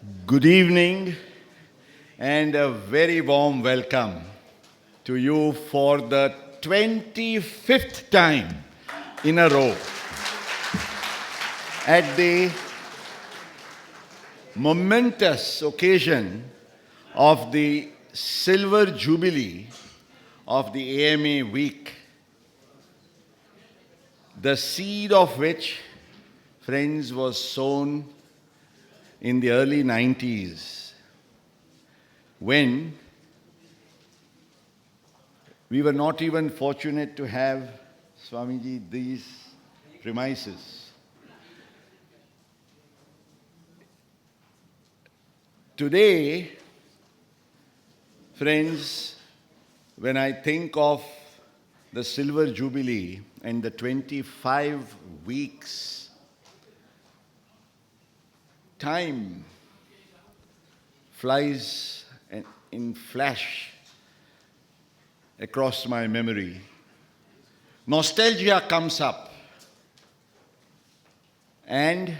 Good evening and a very warm welcome to you for the 25th time in a row at the momentous occasion of the Silver Jubilee of the AMA week, the seed of which, friends, was sown in the early 90s, when we were not even fortunate to have, Swamiji, these premises. Today, friends, when I think of the Silver Jubilee and the 25 weeks, time flies in flash across my memory. Nostalgia comes up. And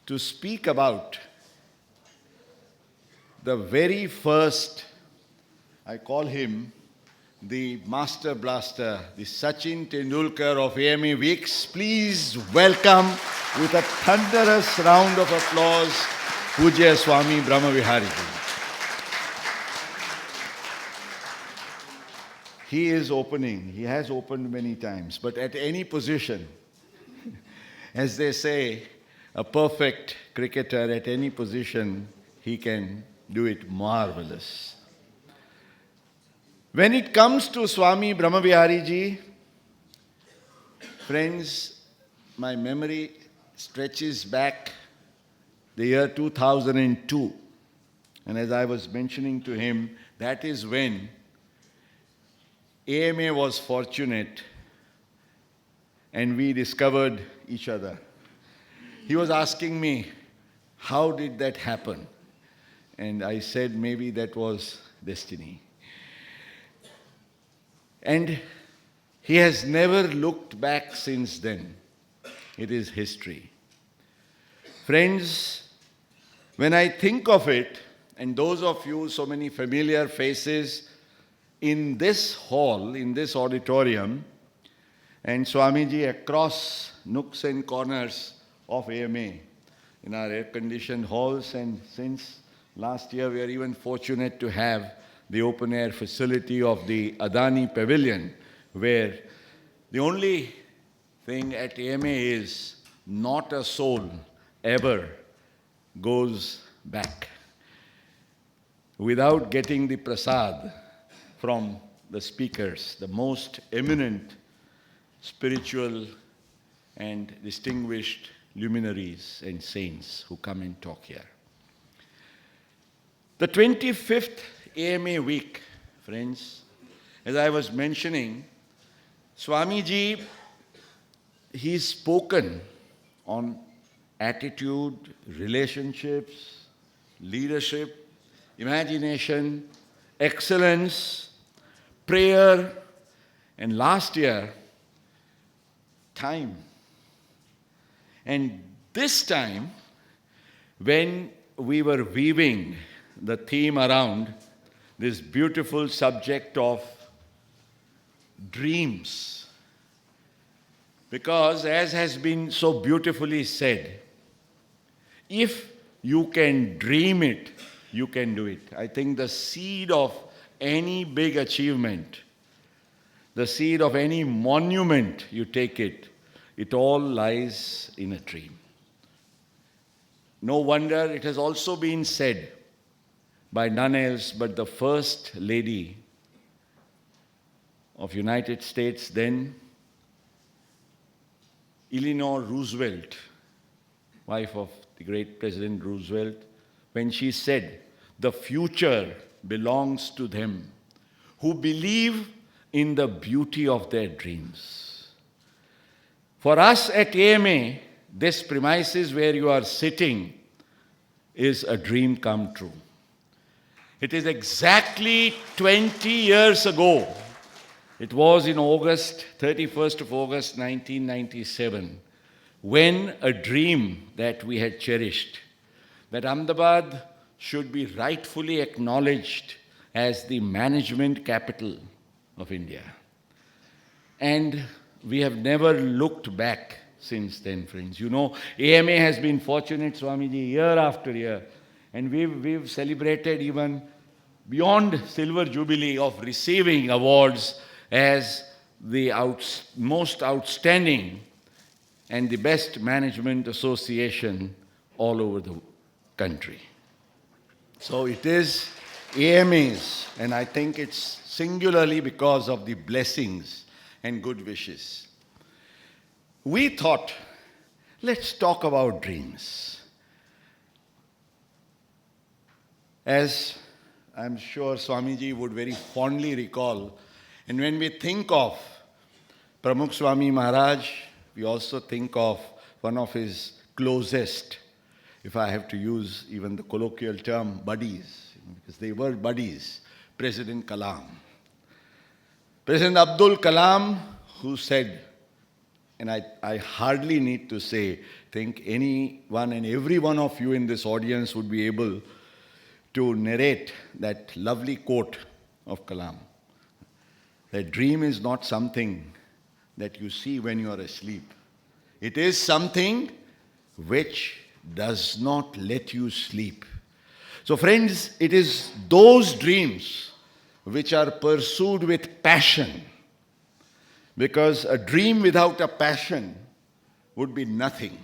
to speak about the very first, I call him the Master Blaster, the Sachin Tendulkar of AMA Weeks, please welcome with a thunderous round of applause, Pujya Swami Brahmviharidas. He is opening, he has opened many times, but at any position, as they say, a perfect cricketer at any position, he can do it marvelous. When it comes to Swami Brahmvihari, friends, my memory stretches back the year 2002. And as I was mentioning to him, that is when AMA was fortunate and we discovered each other. He was asking me, how did that happen? And I said, maybe that was destiny. And he has never looked back since then. It is history. Friends, when I think of it, and those of you, so many familiar faces in this hall, in this auditorium, and Swamiji across nooks and corners of AMA, in our air-conditioned halls, and since last year we are even fortunate to have the open-air facility of the Adani Pavilion, where the only thing at AMA is not a soul ever goes back without getting the prasad from the speakers, the most eminent spiritual and distinguished luminaries and saints who come and talk here. The 25th AMA week, friends, as I was mentioning, Swamiji, he's spoken on attitude, relationships, leadership, imagination, excellence, prayer, and last year, time. And this time, when we were weaving the theme around this beautiful subject of dreams, because as has been so beautifully said, if you can dream it, you can do it. I think the seed of any big achievement, the seed of any monument, you take it, it all lies in a dream. No wonder it has also been said by none else but the First Lady of United States then, Eleanor Roosevelt, wife of the great President Roosevelt, when she said, "The future belongs to them who believe in the beauty of their dreams." For us at AMA, this premises where you are sitting is a dream come true. It is exactly 20 years ago. It was in August, 31st of August 1997, when a dream that we had cherished that Ahmedabad should be rightfully acknowledged as the management capital of India. And we have never looked back since then, friends. You know, AMA has been fortunate, Swamiji, year after year. And we've celebrated even beyond Silver Jubilee of receiving awards as the most outstanding and the best management association all over the country. So it is AMA's, and I think it's singularly because of the blessings and good wishes. We thought, let's talk about dreams. As I'm sure Swamiji would very fondly recall, and when we think of Pramukh Swami Maharaj, we also think of one of his closest, if I have to use even the colloquial term, buddies, because they were buddies, President Kalam. President Abdul Kalam, who said, and I hardly need to say, think anyone and every one of you in this audience would be able to narrate that lovely quote of Kalam. That dream is not something that you see when you are asleep. It is something which does not let you sleep. So friends, it is those dreams which are pursued with passion. Because a dream without a passion would be nothing.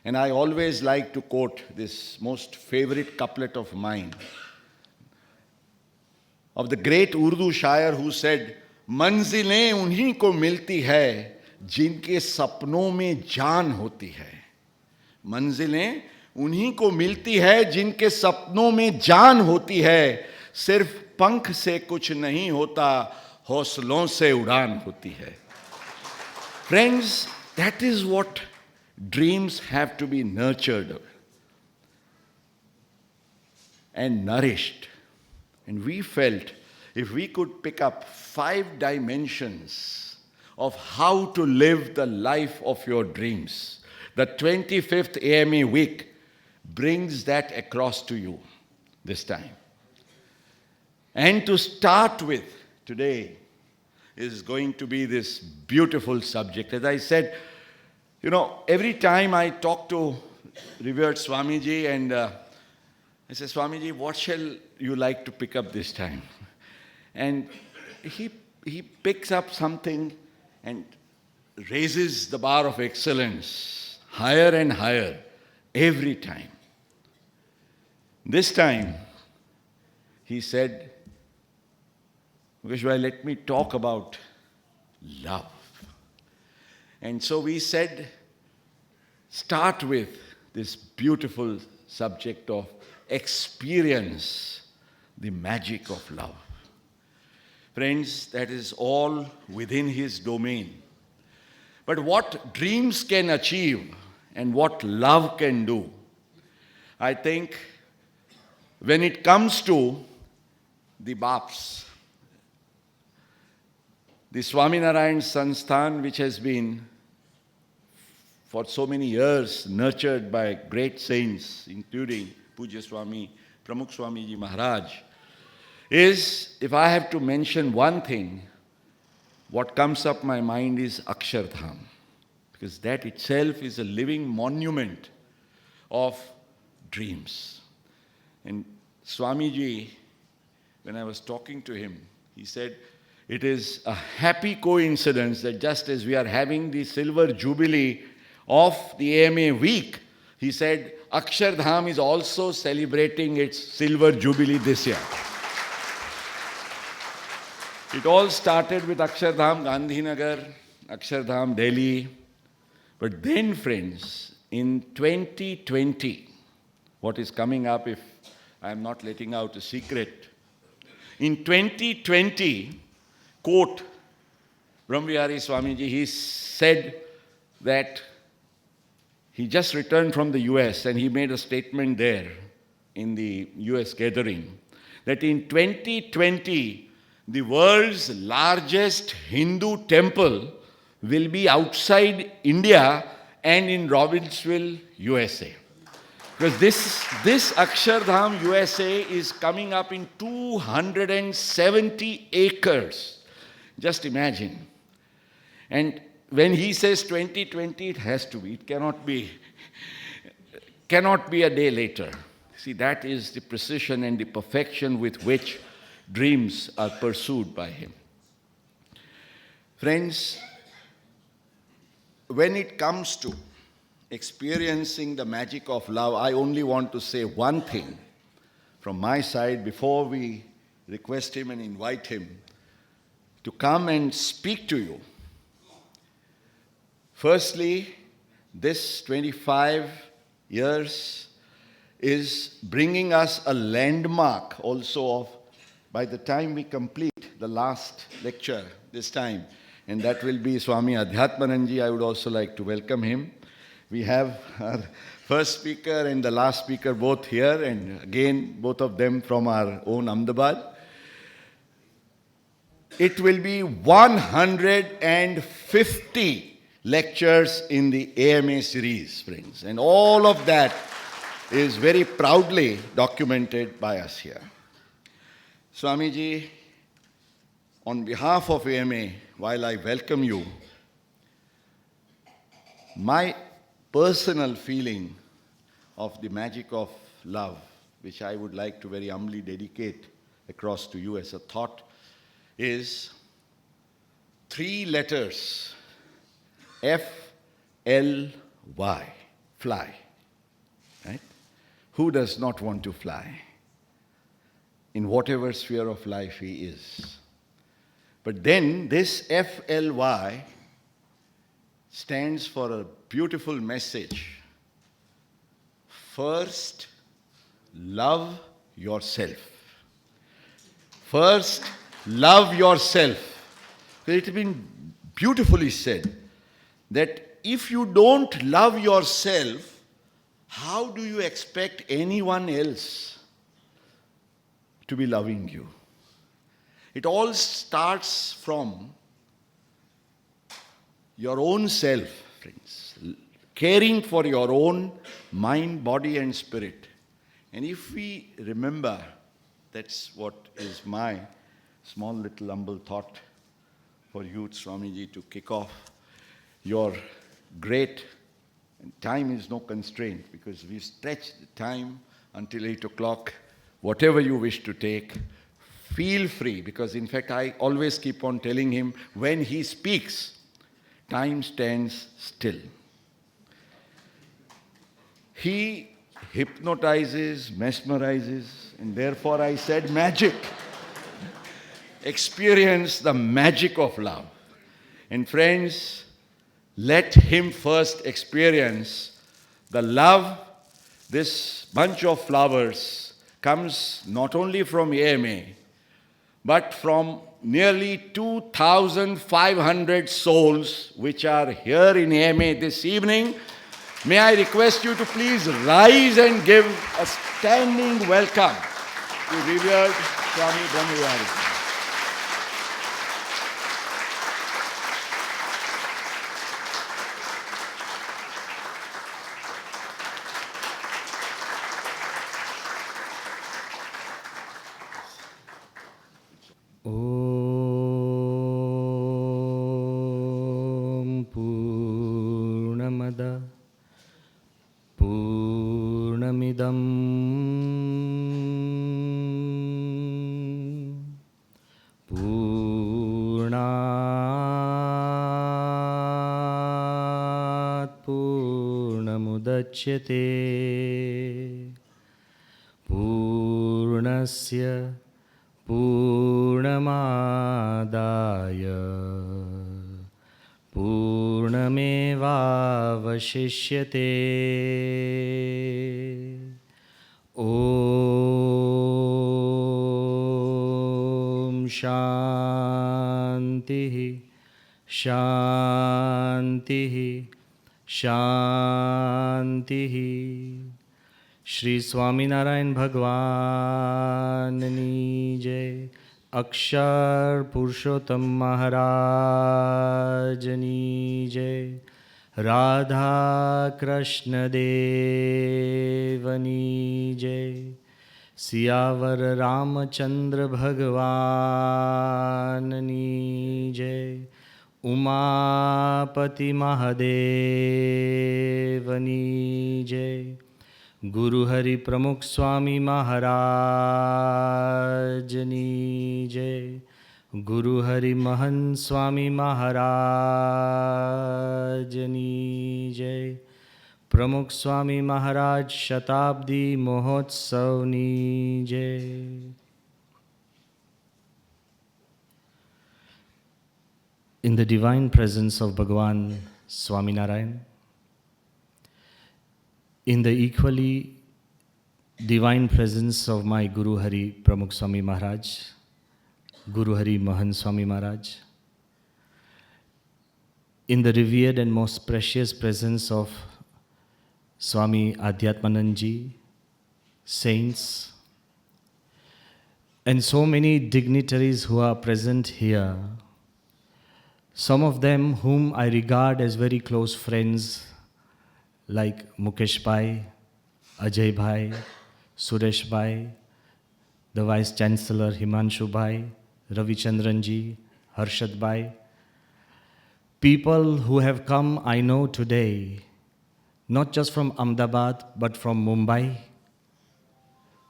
And I always like to quote this most favorite couplet of mine, of the great Urdu शायर who said, मंजिलें उन्हीं को मिलती है जिनके सपनों में जान होती है. मंजिलें उन्हीं को मिलती है जिनके सपनों में जान होती है. सिर्फ पंख से कुछ नहीं होता, हौसलों से उड़ान होती है. Friends, that is what dreams have to be nurtured and nourished. And we felt if we could pick up 5 dimensions of how to live the life of your dreams, the 25th AMA week brings that across to you this time. And to start with today is going to be this beautiful subject. As I said, you know, every time I talk to revered Swamiji and I say, Swamiji, what shall you like to pick up this time? And he picks up something and raises the bar of excellence higher and higher every time. This time, he said, Vishwa, let me talk about love. And so we said, start with this beautiful subject of experience the magic of love. Friends, that is all within his domain. But what dreams can achieve and what love can do, I think when it comes to the Baps, the Swaminarayan Sansthan, which has been for so many years nurtured by great saints, including Pujya Swami, Pramukh Swamiji Maharaj, is, if I have to mention one thing, what comes up my mind is Akshardham. Because that itself is a living monument of dreams. And Swamiji, when I was talking to him, he said, it is a happy coincidence that just as we are having the silver jubilee of the AMA week, he said, Akshardham is also celebrating its silver jubilee this year. It all started with Akshardham, Gandhinagar, Akshardham, Delhi. But then, friends, in 2020, what is coming up, if I am not letting out a secret, in 2020, quote, Brahmvihari Swamiji, he said that he just returned from the US and he made a statement there in the US gathering that in 2020, the world's largest Hindu temple will be outside India and in Robbinsville, USA. Because this Akshardham USA is coming up in 270 acres. Just imagine. And when he says 2020, it has to be. It cannot be a day later. See, that is the precision and the perfection with which dreams are pursued by him. Friends, when it comes to experiencing the magic of love, I only want to say one thing from my side before we request him and invite him to come and speak to you. Firstly, this 25 years is bringing us a landmark also of, by the time we complete the last lecture this time, and that will be Swami Adhyatmananji. I would also like to welcome him. We have our first speaker and the last speaker both here, and again, both of them from our own Ahmedabad. It will be 150 lectures in the AMA series, friends. And all of that is very proudly documented by us here. Swamiji, on behalf of AMA, while I welcome you, my personal feeling of the magic of love, which I would like to very humbly dedicate across to you as a thought, is 3 letters, F-L-Y, fly. Right? Who does not want to fly? In whatever sphere of life he is. But then this F-L-Y stands for a beautiful message. First, love yourself. First, love yourself. It has been beautifully said that if you don't love yourself, how do you expect anyone else to be loving you? It all starts from your own self, friends. Caring for your own mind, body and spirit. And if we remember, that's what is my small little humble thought for you, Swamiji, to kick off your great, and time is no constraint because we stretch the time until 8 o'clock, whatever you wish to take. Feel free, because in fact I always keep on telling him, when he speaks, time stands still. He hypnotizes, mesmerizes, and therefore I said magic. Experience the magic of love. And friends, let him first experience the love. This bunch of flowers comes not only from AMA, but from nearly 2,500 souls which are here in AMA this evening. May I request you to please rise and give a standing welcome to revered Swami Brahmviharidas. Om Purnamada Purnamidam Purnat Purnamudachyate Purnasya Purnamadaya Purnamevavashishyate. Om Shantihi Shantihi Shantihi. Shri Swaminarayan Bhagwanani Jai. Akshar Purushottam Maharajani Jai. Radha Krishna Devani Jai. Siyavar Ramachandra Bhagwanani Jai. Umapati Mahadevani Jai. Guru Hari Pramukh Swami Maharajani Jai. Guru Hari Mahan Swami Maharajani Jai. Pramukh Swami Maharaj Shatabdi Mohotsavni Jai. In the divine presence of Bhagavan Swaminarayan, in the equally divine presence of my Guru Hari Pramukh Swami Maharaj, Guru Hari Mahan Swami Maharaj, in the revered and most precious presence of Swami Adhyatmanandji, saints, and so many dignitaries who are present here, some of them whom I regard as very close friends, like Mukesh Bhai, Ajay Bhai, Suresh Bhai, the Vice Chancellor Himanshu Bhai, Ravichandranji, Harshad Bhai. People who have come, I know today, not just from Ahmedabad, but from Mumbai,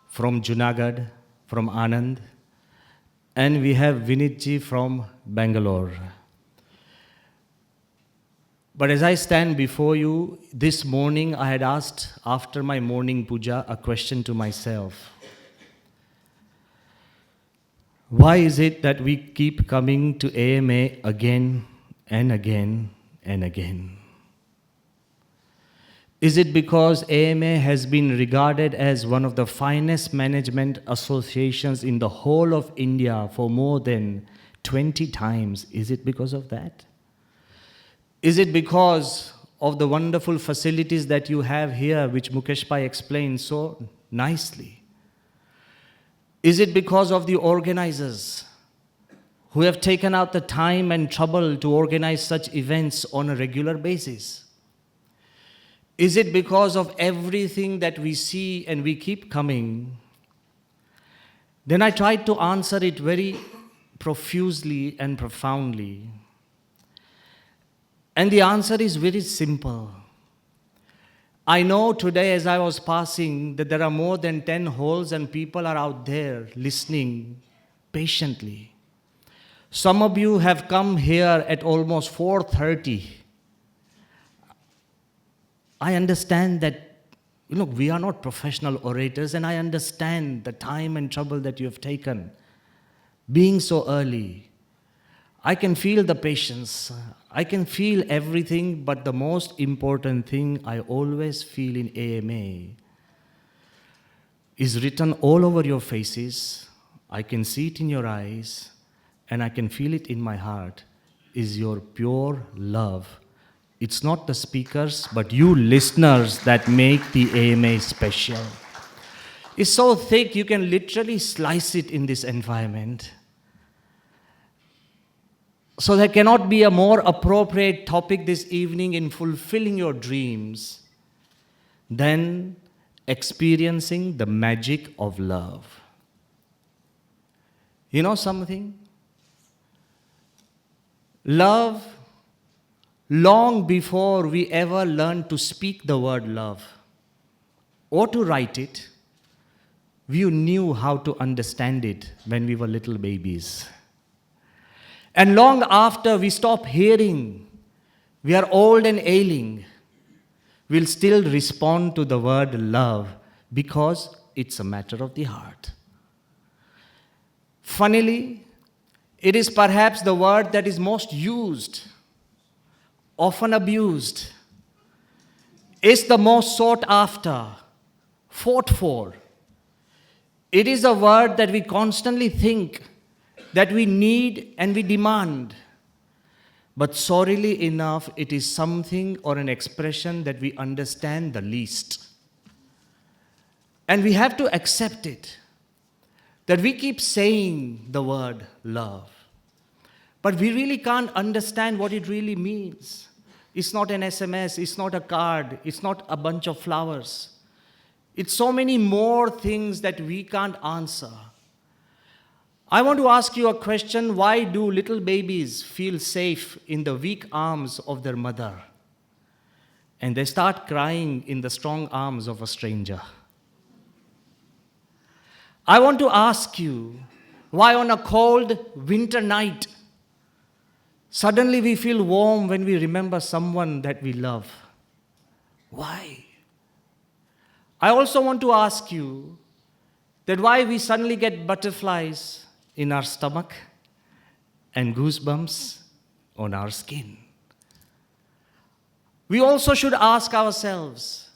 from Junagadh, from Anand, and we have Vinitji from Bangalore. But as I stand before you, this morning I had asked, after my morning puja, a question to myself. Why is it that we keep coming to AMA again and again and again? Is it because AMA has been regarded as one of the finest management associations in the whole of India for more than 20 times? Is it because of that? Is it because of the wonderful facilities that you have here, which Mukesh Bhai explained so nicely? Is it because of the organizers who have taken out the time and trouble to organize such events on a regular basis? Is it because of everything that we see and we keep coming? Then I tried to answer it very profusely and profoundly. And the answer is very simple. I know today as I was passing that there are more than 10 halls and people are out there listening patiently. Some of you have come here at almost 4:30. I understand that, we are not professional orators, and I understand the time and trouble that you have taken being so early. I can feel the patience. I can feel everything, but the most important thing I always feel in AMA is written all over your faces. I can see it in your eyes, and I can feel it in my heart, is your pure love. It's not the speakers, but you listeners that make the AMA special. It's so thick, you can literally slice it in this environment. So there cannot be a more appropriate topic this evening in fulfilling your dreams than experiencing the magic of love. You know something? Love, long before we ever learned to speak the word love or to write it, we knew how to understand it when we were little babies. And long after we stop hearing, we are old and ailing, we'll still respond to the word love because it's a matter of the heart. Funnily, it is perhaps the word that is most used, often abused. It's the most sought after, fought for. It is a word that we constantly think that we need and we demand. But sorrily enough, it is something or an expression that we understand the least. And we have to accept it, that we keep saying the word love, but we really can't understand what it really means. It's not an SMS, it's not a card, it's not a bunch of flowers. It's so many more things that we can't answer. I want to ask you a question. Why do little babies feel safe in the weak arms of their mother? And they start crying in the strong arms of a stranger. I want to ask you, why on a cold winter night, suddenly we feel warm when we remember someone that we love? Why? I also want to ask you that why we suddenly get butterflies in our stomach and goosebumps on our skin. We also should ask ourselves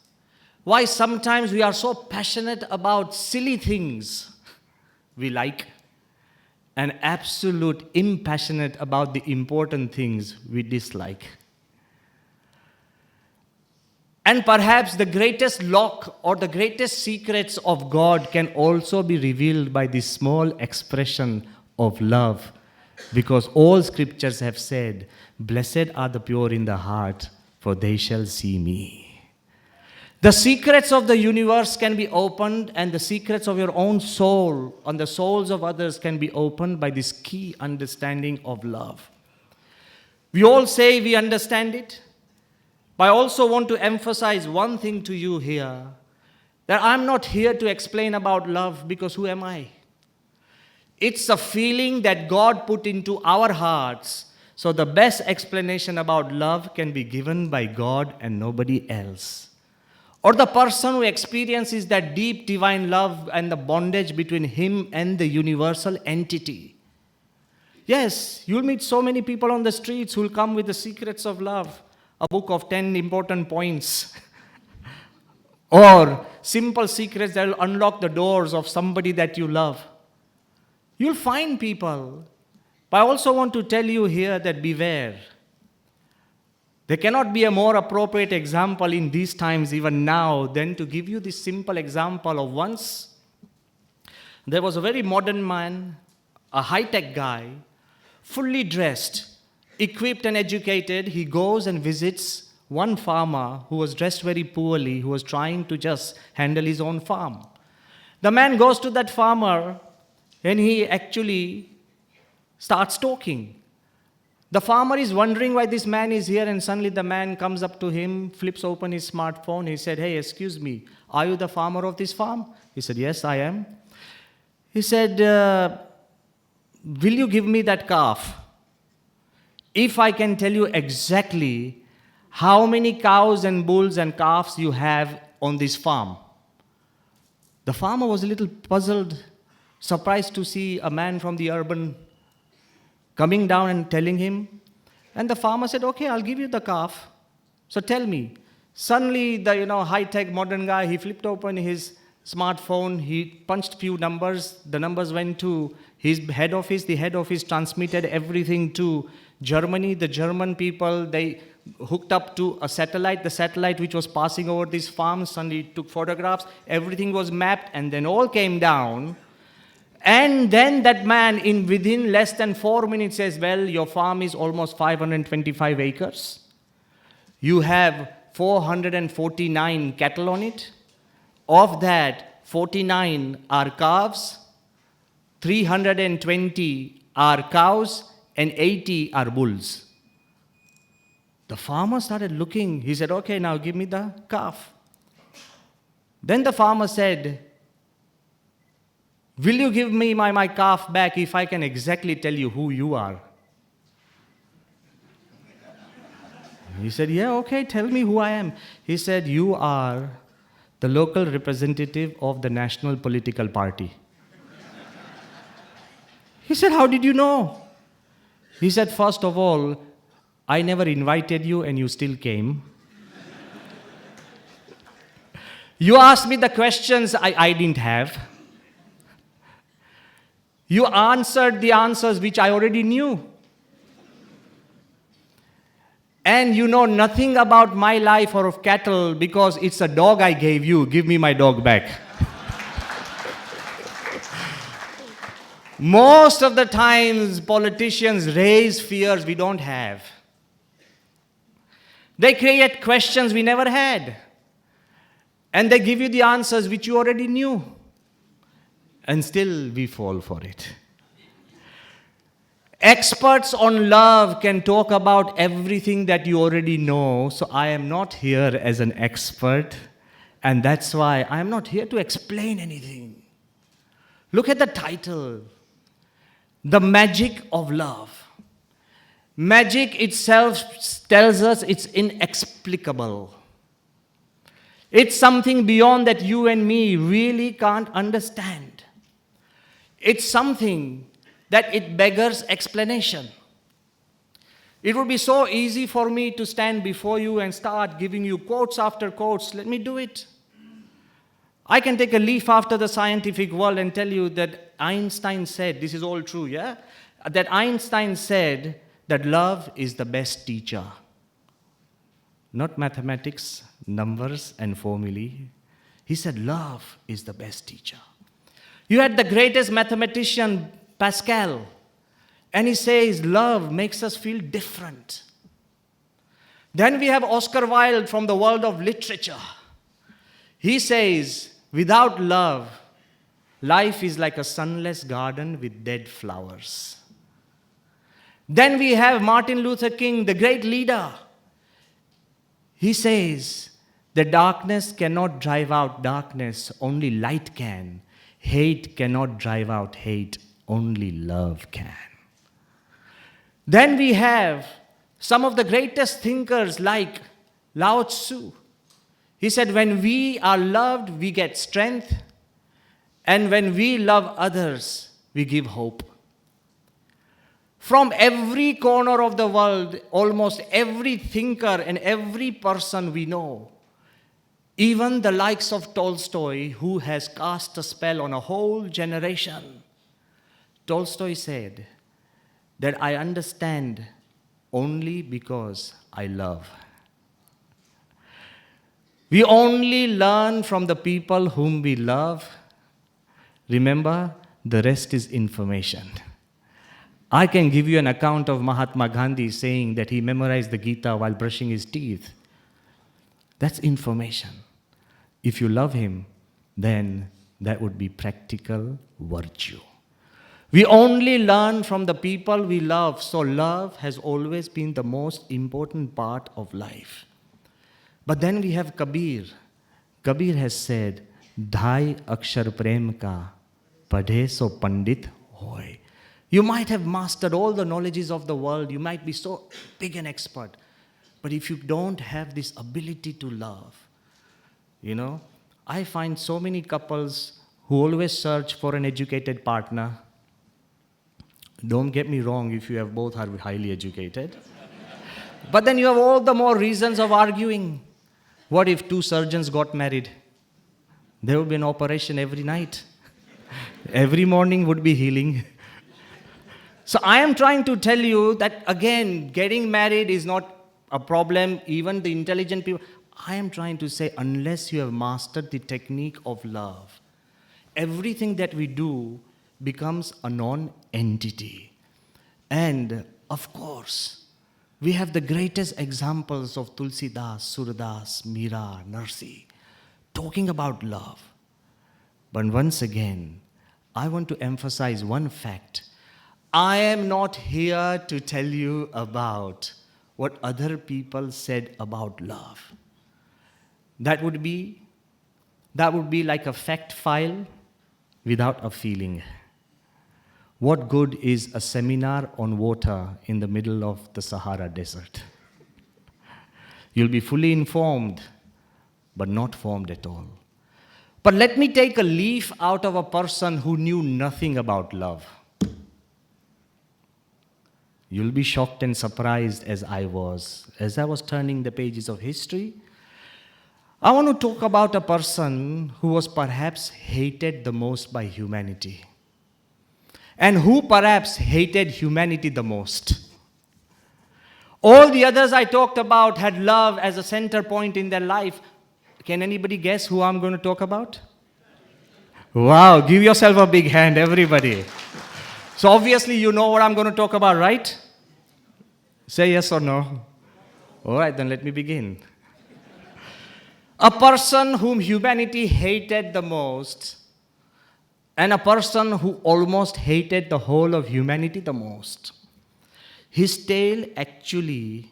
why sometimes we are so passionate about silly things we like and absolute impassionate about the important things we dislike. And perhaps the greatest lock or the greatest secrets of God can also be revealed by this small expression of love. Because all scriptures have said, "Blessed are the pure in the heart, for they shall see me." The secrets of the universe can be opened, and the secrets of your own soul and the souls of others can be opened by this key understanding of love. We all say we understand it. But I also want to emphasize one thing to you here, that I'm not here to explain about love because who am I? It's a feeling that God put into our hearts, so the best explanation about love can be given by God and nobody else. Or the person who experiences that deep divine love and the bondage between him and the universal entity. Yes, you'll meet so many people on the streets who'll come with the secrets of love. A book of 10 important points. Or simple secrets that will unlock the doors of somebody that you love. You'll find people. But I also want to tell you here that beware. There cannot be a more appropriate example in these times, even now, than to give you this simple example of once there was a very modern man, a high-tech guy, fully dressed, equipped and educated. He goes and visits one farmer who was dressed very poorly, who was trying to just handle his own farm. The man goes to that farmer and he actually starts talking. The farmer is wondering why this man is here, and suddenly the man comes up to him, flips open his smartphone. He said, "Hey, excuse me, are you the farmer of this farm?" He said, "Yes, I am." He said, "Will you give me that calf? If I can tell you exactly how many cows and bulls and calves you have on this farm." The farmer was a little puzzled, surprised to see a man from the urban coming down and telling him. And the farmer said, "Okay, I'll give you the calf. So tell me." Suddenly, the high-tech modern guy, he flipped open his smartphone, he punched few numbers, the numbers went to his head office, the head office transmitted everything to Germany. The German people, they hooked up to a satellite, the satellite which was passing over this farm, suddenly took photographs, everything was mapped, and then all came down. And then that man, within less than 4 minutes, says, "Well, your farm is almost 525 acres. You have 449 cattle on it. Of that, 49 are calves, 320 are cows, and 80 are bulls." The farmer started looking. He said, "Okay, now give me the calf." Then the farmer said, "Will you give me my calf back if I can exactly tell you who you are?" He said, "Yeah, okay, tell me who I am." He said, "You are the local representative of the national political party." He said, "How did you know?" He said, "First of all, I never invited you and you still came. You asked me the questions I didn't have. You answered the answers which I already knew. And you know nothing about my life or of cattle because it's a dog I gave you. Give me my dog back." Most of the times, politicians raise fears we don't have. They create questions we never had. And they give you the answers which you already knew. And still we fall for it. Experts on love can talk about everything that you already know, so I am not here as an expert, and that's why I am not here to explain anything. Look at the title, The Magic of Love. Magic itself tells us it's inexplicable. It's something beyond that you and me really can't understand. It's something that it beggars explanation. It would be so easy for me to stand before you and start giving you quotes after quotes. Let me do it. I can take a leaf after the scientific world and tell you that Einstein said, this is all true, yeah? That Einstein said that love is the best teacher. Not mathematics, numbers, and formulae. He said love is the best teacher. You had the greatest mathematician, Pascal, and he says love makes us feel different. Then we have Oscar Wilde from the world of literature. He says, without love, life is like a sunless garden with dead flowers. Then we have Martin Luther King, the great leader. He says, the darkness cannot drive out darkness, only light can. Hate cannot drive out hate, only love can. Then we have some of the greatest thinkers like Lao Tzu. He said, when we are loved, we get strength. And when we love others, we give hope. From every corner of the world, almost every thinker and every person we know, even the likes of Tolstoy, who has cast a spell on a whole generation, Tolstoy said that I understand only because I love. We only learn from the people whom we love. Remember, the rest is information. I can give you an account of Mahatma Gandhi saying that he memorized the Gita while brushing his teeth. That's information. If you love him, then that would be practical virtue. We only learn from the people we love, so love has always been the most important part of life. But then we have Kabir. Kabir has said, Dhai akshar prem ka, padhe so pandit hoy. You might have mastered all the knowledges of the world, you might be so big an expert, but if you don't have this ability to love, I find so many couples who always search for an educated partner. Don't get me wrong if you have both are highly educated. But then you have all the more reasons of arguing. What if two surgeons got married? There would be an operation every night. Every morning would be healing. So I am trying to tell you that, again, getting married is not a problem. Even the intelligent people. I am trying to say, unless you have mastered the technique of love, everything that we do becomes a non-entity. And, of course, we have the greatest examples of Tulsidas, Surdas, Meera, Narsi, talking about love. But once again, I want to emphasize one fact. I am not here to tell you about what other people said about love. That would be like a fact file without a feeling. What good is a seminar on water in the middle of the Sahara Desert? You'll be fully informed, but not formed at all. But let me take a leaf out of a person who knew nothing about love. You'll be shocked and surprised as I was turning the pages of history. I want to talk about a person who was perhaps hated the most by humanity, and who perhaps hated humanity the most. All the others I talked about had love as a center point in their life. Can anybody guess who I'm going to talk about? Wow, give yourself a big hand, everybody. So obviously you know what I'm going to talk about, right? Say yes or no. All right, then let me begin. A person whom humanity hated the most, and a person who almost hated the whole of humanity the most. His tale actually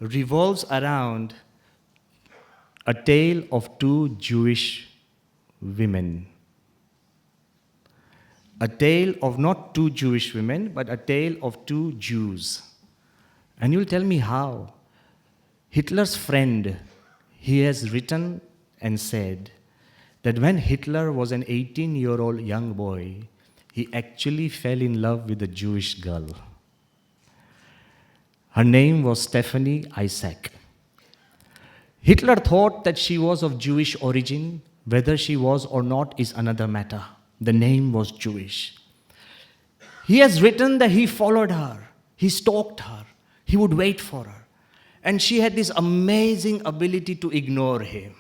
revolves around a tale of two Jewish women. A tale of not two Jewish women, but a tale of two Jews. And you'll tell me how. Hitler's friend, he has written and said that when Hitler was an 18-year-old young boy, he actually fell in love with a Jewish girl. Her name was Stephanie Isaac. Hitler thought that she was of Jewish origin. Whether she was or not is another matter. The name was Jewish. He has written that he followed her, he stalked her, he would wait for her. And she had this amazing ability to ignore him.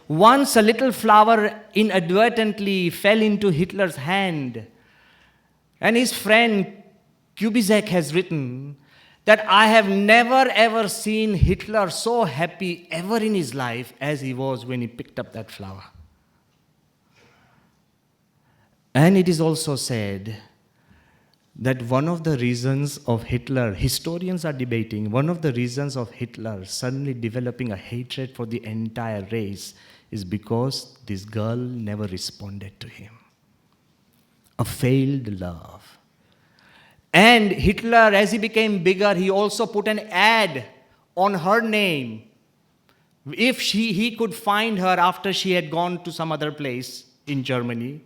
Once a little flower inadvertently fell into Hitler's hand, and his friend Kubizek has written that I have never ever seen Hitler so happy ever in his life as he was when he picked up that flower. And it is also said that one of the reasons of Hitler, historians are debating, one of the reasons of Hitler suddenly developing a hatred for the entire race is because this girl never responded to him. A failed love. And Hitler, as he became bigger, he also put an ad on her name. If he could find her after she had gone to some other place in Germany.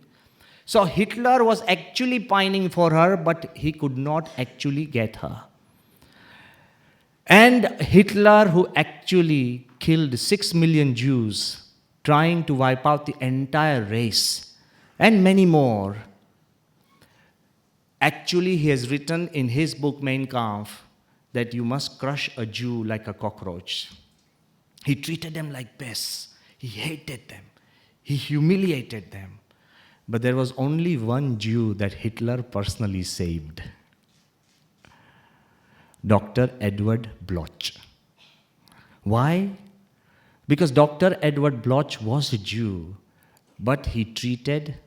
So Hitler was actually pining for her, but he could not actually get her. And Hitler, who actually killed 6 million Jews, trying to wipe out the entire race, and many more, actually, he has written in his book, Mein Kampf, that you must crush a Jew like a cockroach. He treated them like pests. He hated them. He humiliated them. But there was only one Jew that Hitler personally saved. Dr. Edward Bloch. Why? Because Dr. Edward Bloch was a Jew, but he treated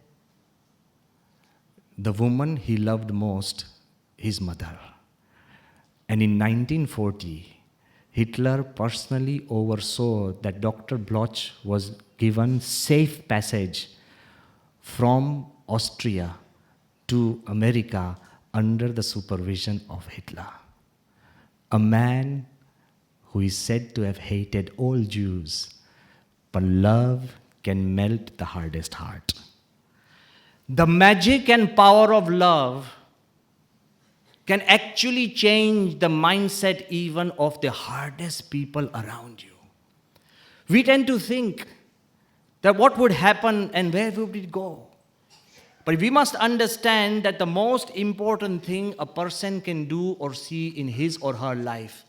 the woman he loved most, his mother. And in 1940, Hitler personally oversaw that Dr. Bloch was given safe passage from Austria to America under the supervision of Hitler. A man who is said to have hated all Jews, but love can melt the hardest heart. The magic and power of love can actually change the mindset even of the hardest people around you. We tend to think that what would happen and where would it go? But we must understand that the most important thing a person can do or see in his or her life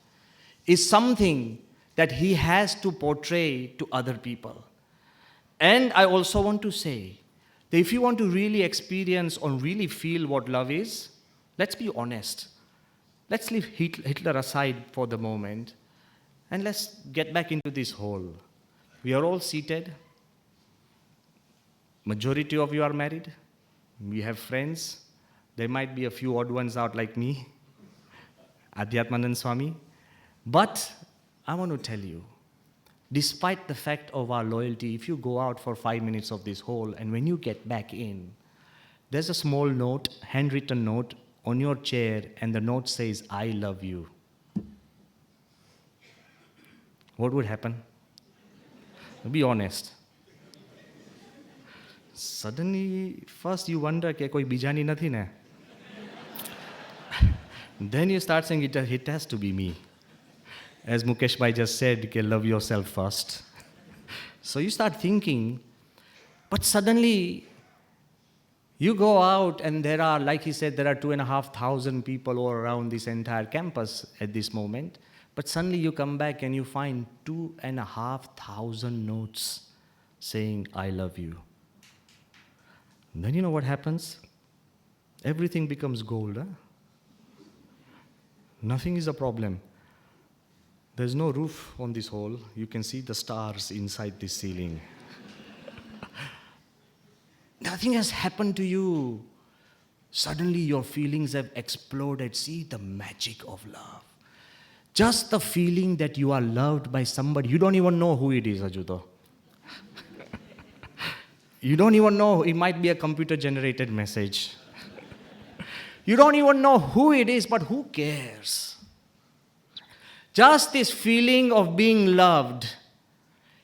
is something that he has to portray to other people. And I also want to say that if you want to really experience or really feel what love is, let's be honest. Let's leave Hitler aside for the moment and let's get back into this hole. We are all seated. Majority of you are married. We have friends. There might be a few odd ones out like me, Adhyatmanand Swami. But I want to tell you, despite the fact of our loyalty, if you go out for 5 minutes of this hole and when you get back in, there's a small note, handwritten note on your chair, and the note says, I love you. What would happen? Be honest. Suddenly, first you wonder, ke koi bijani nathi na? Then you start saying, it has to be me. As Mukesh Bhai just said, ke love yourself first. So you start thinking, but suddenly you go out and there are, like he said, there are 2,500 people all around this entire campus at this moment. But suddenly you come back and you find 2,500 notes saying, I love you. And then you know what happens? Everything becomes gold. Huh? Nothing is a problem. There's no roof on this hole. You can see the stars inside this ceiling. Nothing has happened to you. Suddenly your feelings have exploded. See the magic of love. Just the feeling that you are loved by somebody. You don't even know who it is, Ajuto. You don't even know. It might be a computer-generated message. You don't even know who it is, but who cares? Just this feeling of being loved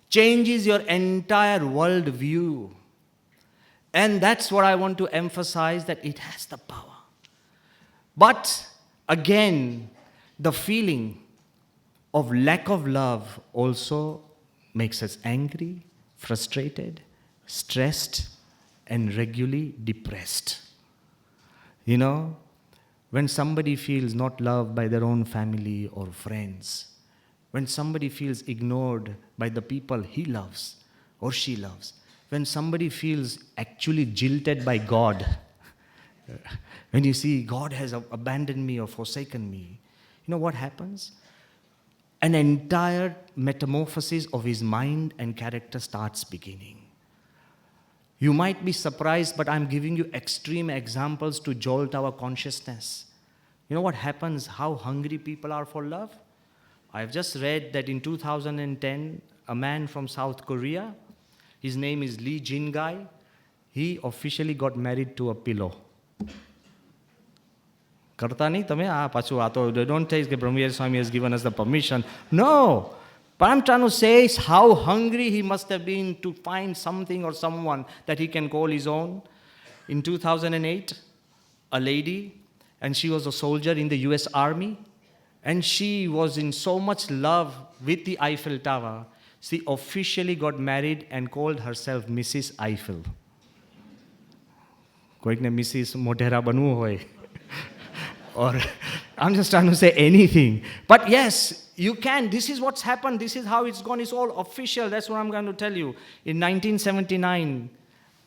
changes your entire worldview. And that's what I want to emphasize, that it has the power. But again, the feeling of lack of love also makes us angry, frustrated, stressed, and regularly depressed. You know, when somebody feels not loved by their own family or friends, when somebody feels ignored by the people he loves or she loves, when somebody feels actually jilted by God, when you see God has abandoned me or forsaken me, you know what happens? An entire metamorphosis of his mind and character starts beginning. You might be surprised, but I'm giving you extreme examples to jolt our consciousness. You know what happens, how hungry people are for love? I've just read that in 2010, a man from South Korea, his name is Lee Jin-gai, he officially got married to a pillow. Karta nahi tame pachu ato. Don't say that Brahmviharidas Swami has given us the permission. No. But I'm trying to say is how hungry he must have been to find something or someone that he can call his own. In 2008, a lady, and she was a soldier in the US Army, and she was in so much love with the Eiffel Tower, she officially got married and called herself Mrs. Eiffel. Koik ne Mrs. Modera banu hoy. Or I'm just trying to say anything. But yes, you can. This is what's happened. This is how it's gone. It's all official. That's what I'm going to tell you. In 1979,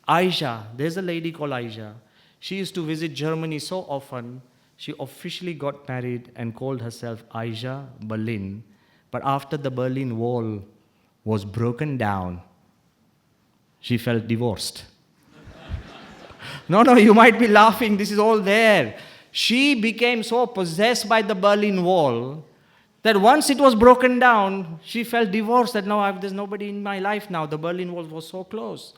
Aisha, there's a lady called Aisha. She used to visit Germany so often. She officially got married and called herself Aisha Berlin. But after the Berlin Wall was broken down, she felt divorced. No, you might be laughing. This is all there. She became so possessed by the Berlin Wall that once it was broken down, she felt divorced, that no, there's nobody in my life now. The Berlin Wall was so close.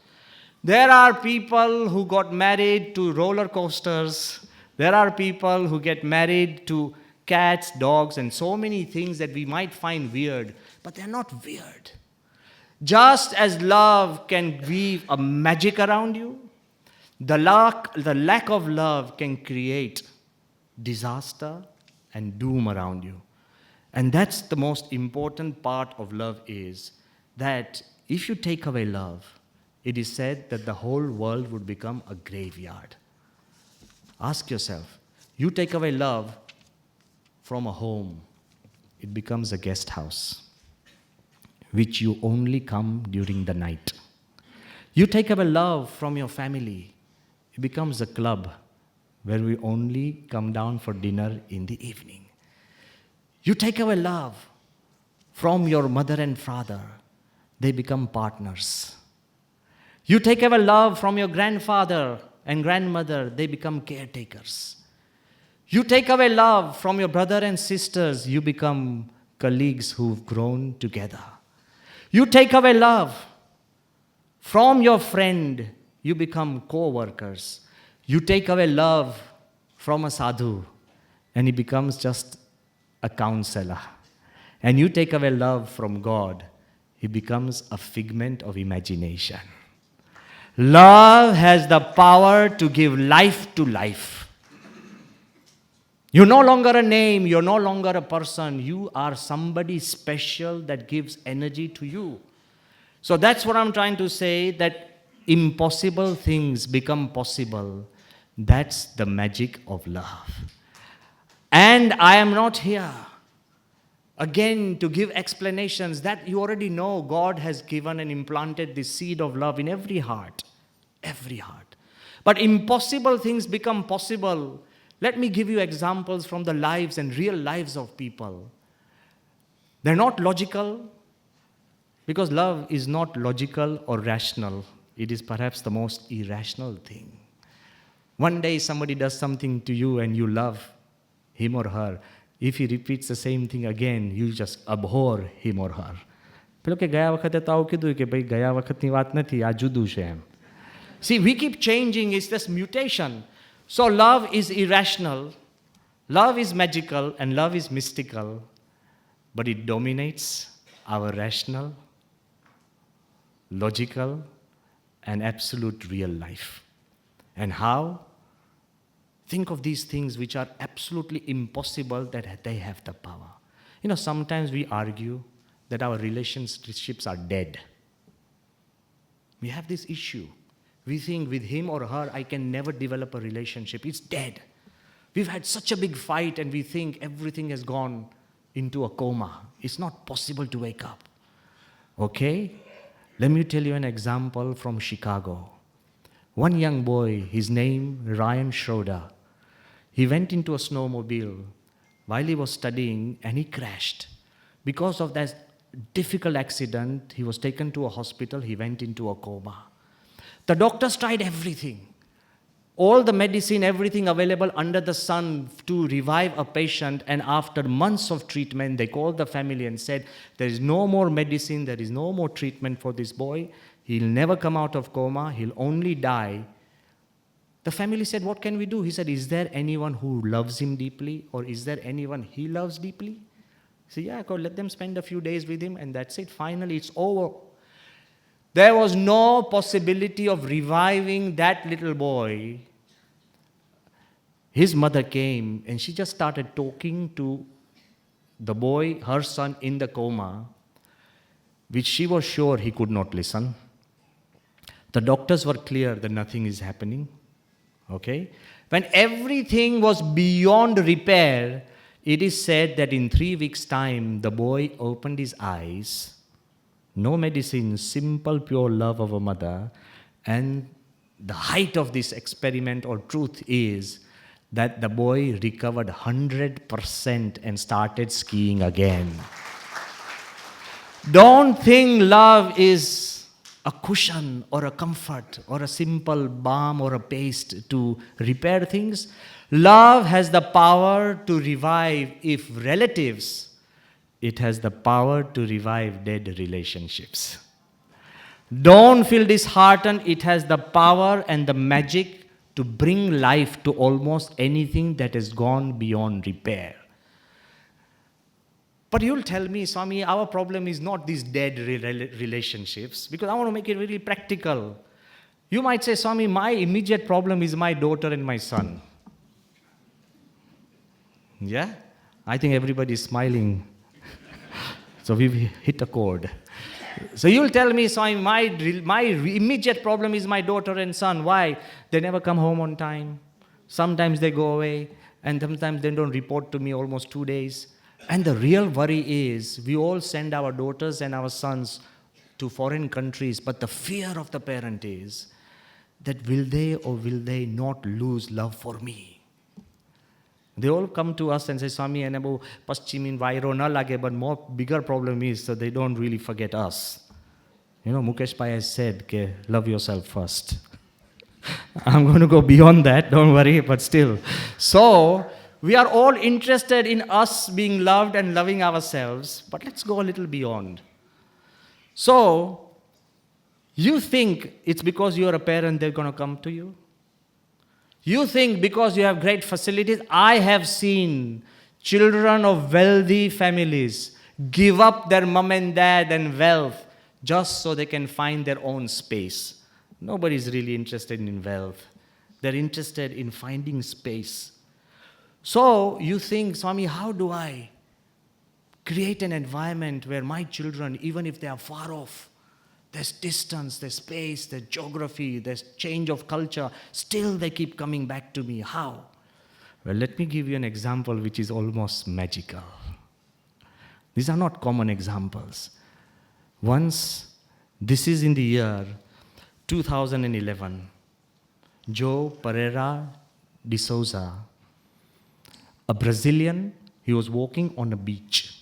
There are people who got married to roller coasters. There are people who get married to cats, dogs, and so many things that we might find weird, but they're not weird. Just as love can weave a magic around you, the lack of love can create disaster and doom around you. And that's the most important part of love, is that if you take away love, it is said that the whole world would become a graveyard. Ask yourself, you take away love from a home, it becomes a guest house, which you only come during the night. You take away love from your family, it becomes a club where we only come down for dinner in the evening. You take away love from your mother and father, they become partners. You take away love from your grandfather and grandmother, they become caretakers. You take away love from your brother and sisters, you become colleagues who've grown together. You take away love from your friend, you become co-workers. You take away love from a sadhu, and he becomes just a counselor. And you take away love from God, he becomes a figment of imagination. Love has the power to give life to life. You're no longer a name, you're no longer a person, you are somebody special that gives energy to you. So that's what I'm trying to say, that impossible things become possible. That's the magic of love. And I am not here, again, to give explanations. That you already know. God has given and implanted this seed of love in every heart. Every heart. But impossible things become possible. Let me give you examples from the lives and real lives of people. They're not logical, because love is not logical or rational. It is perhaps the most irrational thing. One day somebody does something to you and you love him or her. If he repeats the same thing again, you just abhor him or her. પેલો કે ગયા વખતે તો આવું કીધું કે ભાઈ ગયા વખતની વાત નથી, આ જુદું છે એમ. See, we keep changing. It's this mutation. So love is irrational, love is magical, and love is mystical, but it dominates our rational, logical, and absolute real life. And how? Think of these things which are absolutely impossible, that they have the power. You know, sometimes we argue that our relationships are dead. We have this issue. We think with him or her, I can never develop a relationship. It's dead. We've had such a big fight and we think everything has gone into a coma. It's not possible to wake up. Okay? Let me tell you an example from Chicago. One young boy, his name Ryan Schroeder, he went into a snowmobile while he was studying and he crashed. Because of that difficult accident, he was taken to a hospital, he went into a coma. The doctors tried everything. All the medicine, everything available under the sun to revive a patient, and after months of treatment, they called the family and said, there is no more medicine, there is no more treatment for this boy. He'll never come out of coma, he'll only die. The family said, what can we do? He said, is there anyone who loves him deeply, or is there anyone he loves deeply? He said, yeah, God, let them spend a few days with him, and that's it. Finally, it's over. There was no possibility of reviving that little boy. His mother came and she just started talking to the boy, her son, in the coma, which she was sure he could not listen. The doctors were clear that nothing is happening. Okay? When everything was beyond repair, it is said that in 3 weeks' time, the boy opened his eyes. No medicine, simple, pure love of a mother. And the height of this experiment or truth is that the boy recovered 100% and started skiing again. Don't think love is a cushion or a comfort or a simple balm or a paste to repair things. Love has the power to revive, if relatives, it has the power to revive dead relationships. Don't feel disheartened. It has the power and the magic to bring life to almost anything that has gone beyond repair. But you'll tell me, Swami, our problem is not these dead relationships, because I want to make it really practical. You might say, Swami, my immediate problem is my daughter and my son. Yeah? I think everybody is smiling. So we've hit a chord. So you'll tell me, Swami, my immediate problem is my daughter and son. Why? They never come home on time. Sometimes they go away, and sometimes they don't report to me almost 2 days. And the real worry is, we all send our daughters and our sons to foreign countries, but the fear of the parent is that will they or will they not lose love for me? They all come to us and say, Swami, and about Paschimin Vairo na lage, but more bigger problem is that they don't really forget us. You know, Mukesh Pai has said, love yourself first. I'm going to go beyond that, don't worry, but still. So, we are all interested in us being loved and loving ourselves, but let's go a little beyond. So, you think it's because you're a parent they're going to come to you? You think because you have great facilities? I have seen children of wealthy families give up their mom and dad and wealth just so they can find their own space. Nobody's really interested in wealth. They're interested in finding space. So you think, Swami, how do I create an environment where my children, even if they are far off, there's distance, there's space, there's geography, there's change of culture, still they keep coming back to me. How? Well, let me give you an example which is almost magical. These are not common examples. Once, this is in the year 2011, Joe Pereira de Souza, a Brazilian, he was walking on a beach.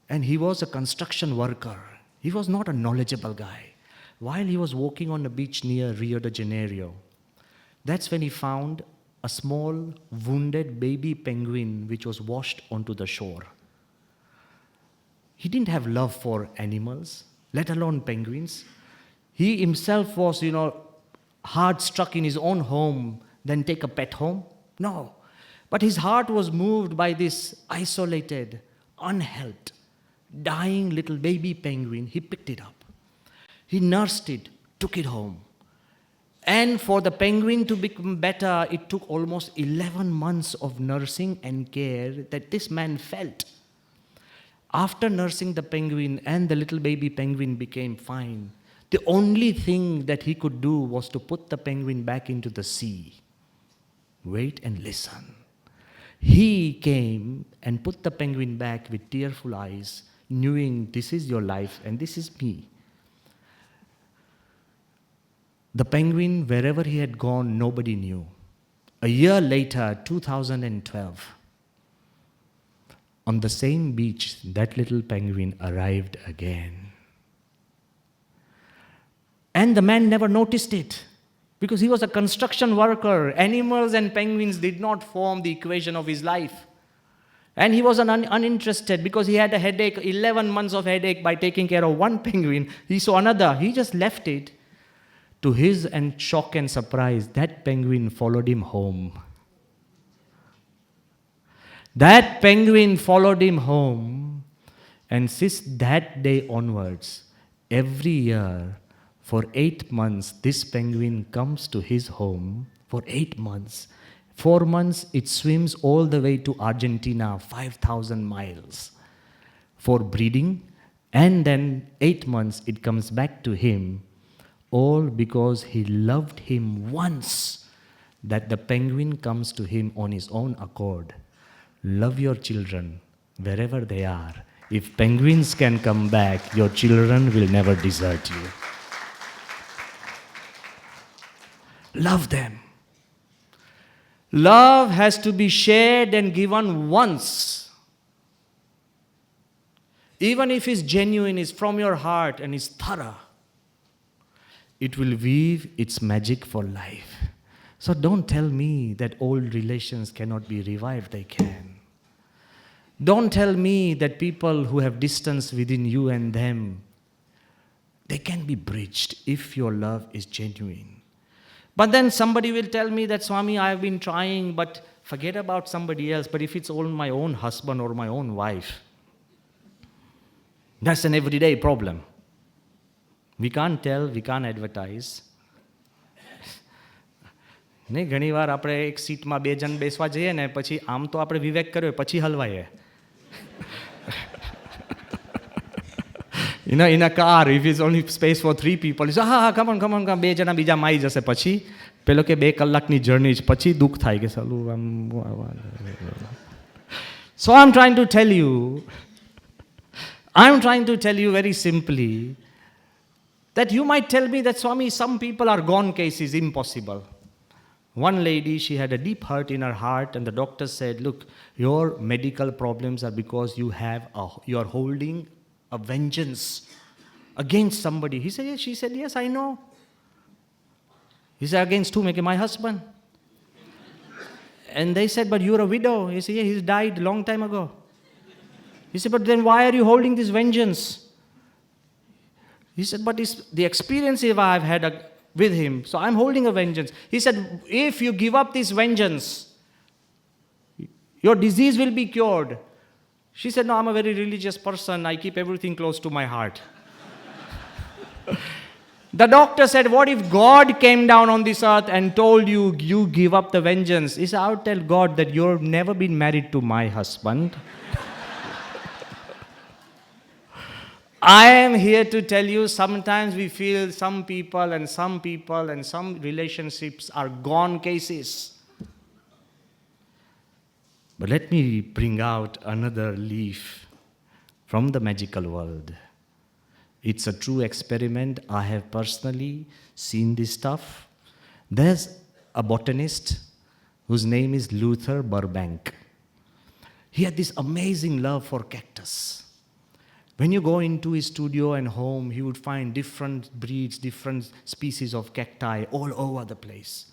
And he was a construction worker. He was not a knowledgeable guy. While he was walking on the beach near Rio de Janeiro, that's when he found a small, wounded baby penguin which was washed onto the shore. He didn't have love for animals, let alone penguins. He himself was, hard struck in his own home, then take a pet home. No. But his heart was moved by this isolated, unhelped, dying little baby penguin. He picked it up. He nursed it, took it home. And for the penguin to become better, it took almost 11 months of nursing and care that this man felt. After nursing the penguin and the little baby penguin became fine, the only thing that he could do was to put the penguin back into the sea. Wait and listen. He came and put the penguin back with tearful eyes, knowing this is your life and this is me. The penguin, wherever he had gone, nobody knew. A year later, 2012, on the same beach, that little penguin arrived again. And the man never noticed it because he was a construction worker. Animals and penguins did not form the equation of his life. And he was uninterested because he had a headache, 11 months of headache by taking care of one penguin. He saw another. He just left it. To his shock and surprise, that penguin followed him home. That penguin followed him home. And since that day onwards, every year, for 8 months, this penguin comes to his home for 8 months. 4 months, it swims all the way to Argentina, 5,000 miles, for breeding. And then 8 months, it comes back to him, all because he loved him once, that the penguin comes to him on his own accord. Love your children wherever they are. If penguins can come back, your children will never desert you. Love them. Love has to be shared and given once. Even if it's genuine, it's from your heart and it's thorough, it will weave its magic for life. So don't tell me that old relations cannot be revived. They can. Don't tell me that people who have distance within you and them, they can be bridged if your love is genuine. But then somebody will tell me that, Swami, I have been trying, but forget about somebody else. But if it's all my own husband or my own wife, that's an everyday problem. We can't tell, we can't advertise. નહીં ઘણીવાર આપણે એક સીટમાં બે જણ બેસવા જઈએ ને પછી આમ તો આપણે વિવેક કર્યો પછી હલવાઈએ. In a car, if it's only space for 3 people, you say, come on, બે જણા બીજા માઈ જશે. પછી પેલો કે 2 કલાકની જર્ની જ, પછી દુઃખ થાય કે સાલું આમ. So I'm trying to tell you very simply that you might tell me that, Swami, some people are gone cases, impossible. One lady, she had a deep hurt in her heart, and the doctor said, look, your medical problems are because you are holding a vengeance against somebody. He said, yes. She said, yes, I know. He said, against whom? My husband. And they said, but you're a widow. He said, yeah, he's died long time ago. He said, but then why are you holding this vengeance? He said, but it's the experience I've had with him, so I'm holding a vengeance. He said, if you give up this vengeance, your disease will be cured. She said, no, I'm a very religious person. I keep everything close to my heart. The doctor said, what if God came down on this earth and told you, you give up the vengeance? He said, I would tell God that you've never been married to my husband. I am here to tell you, sometimes we feel some people and some relationships are gone cases. But let me bring out another leaf from the magical world. It's a true experiment. I have personally seen this stuff. There's a botanist whose name is Luther Burbank. He had this amazing love for cactus. When you go into his studio and home, he would find different breeds, different species of cacti all over the place.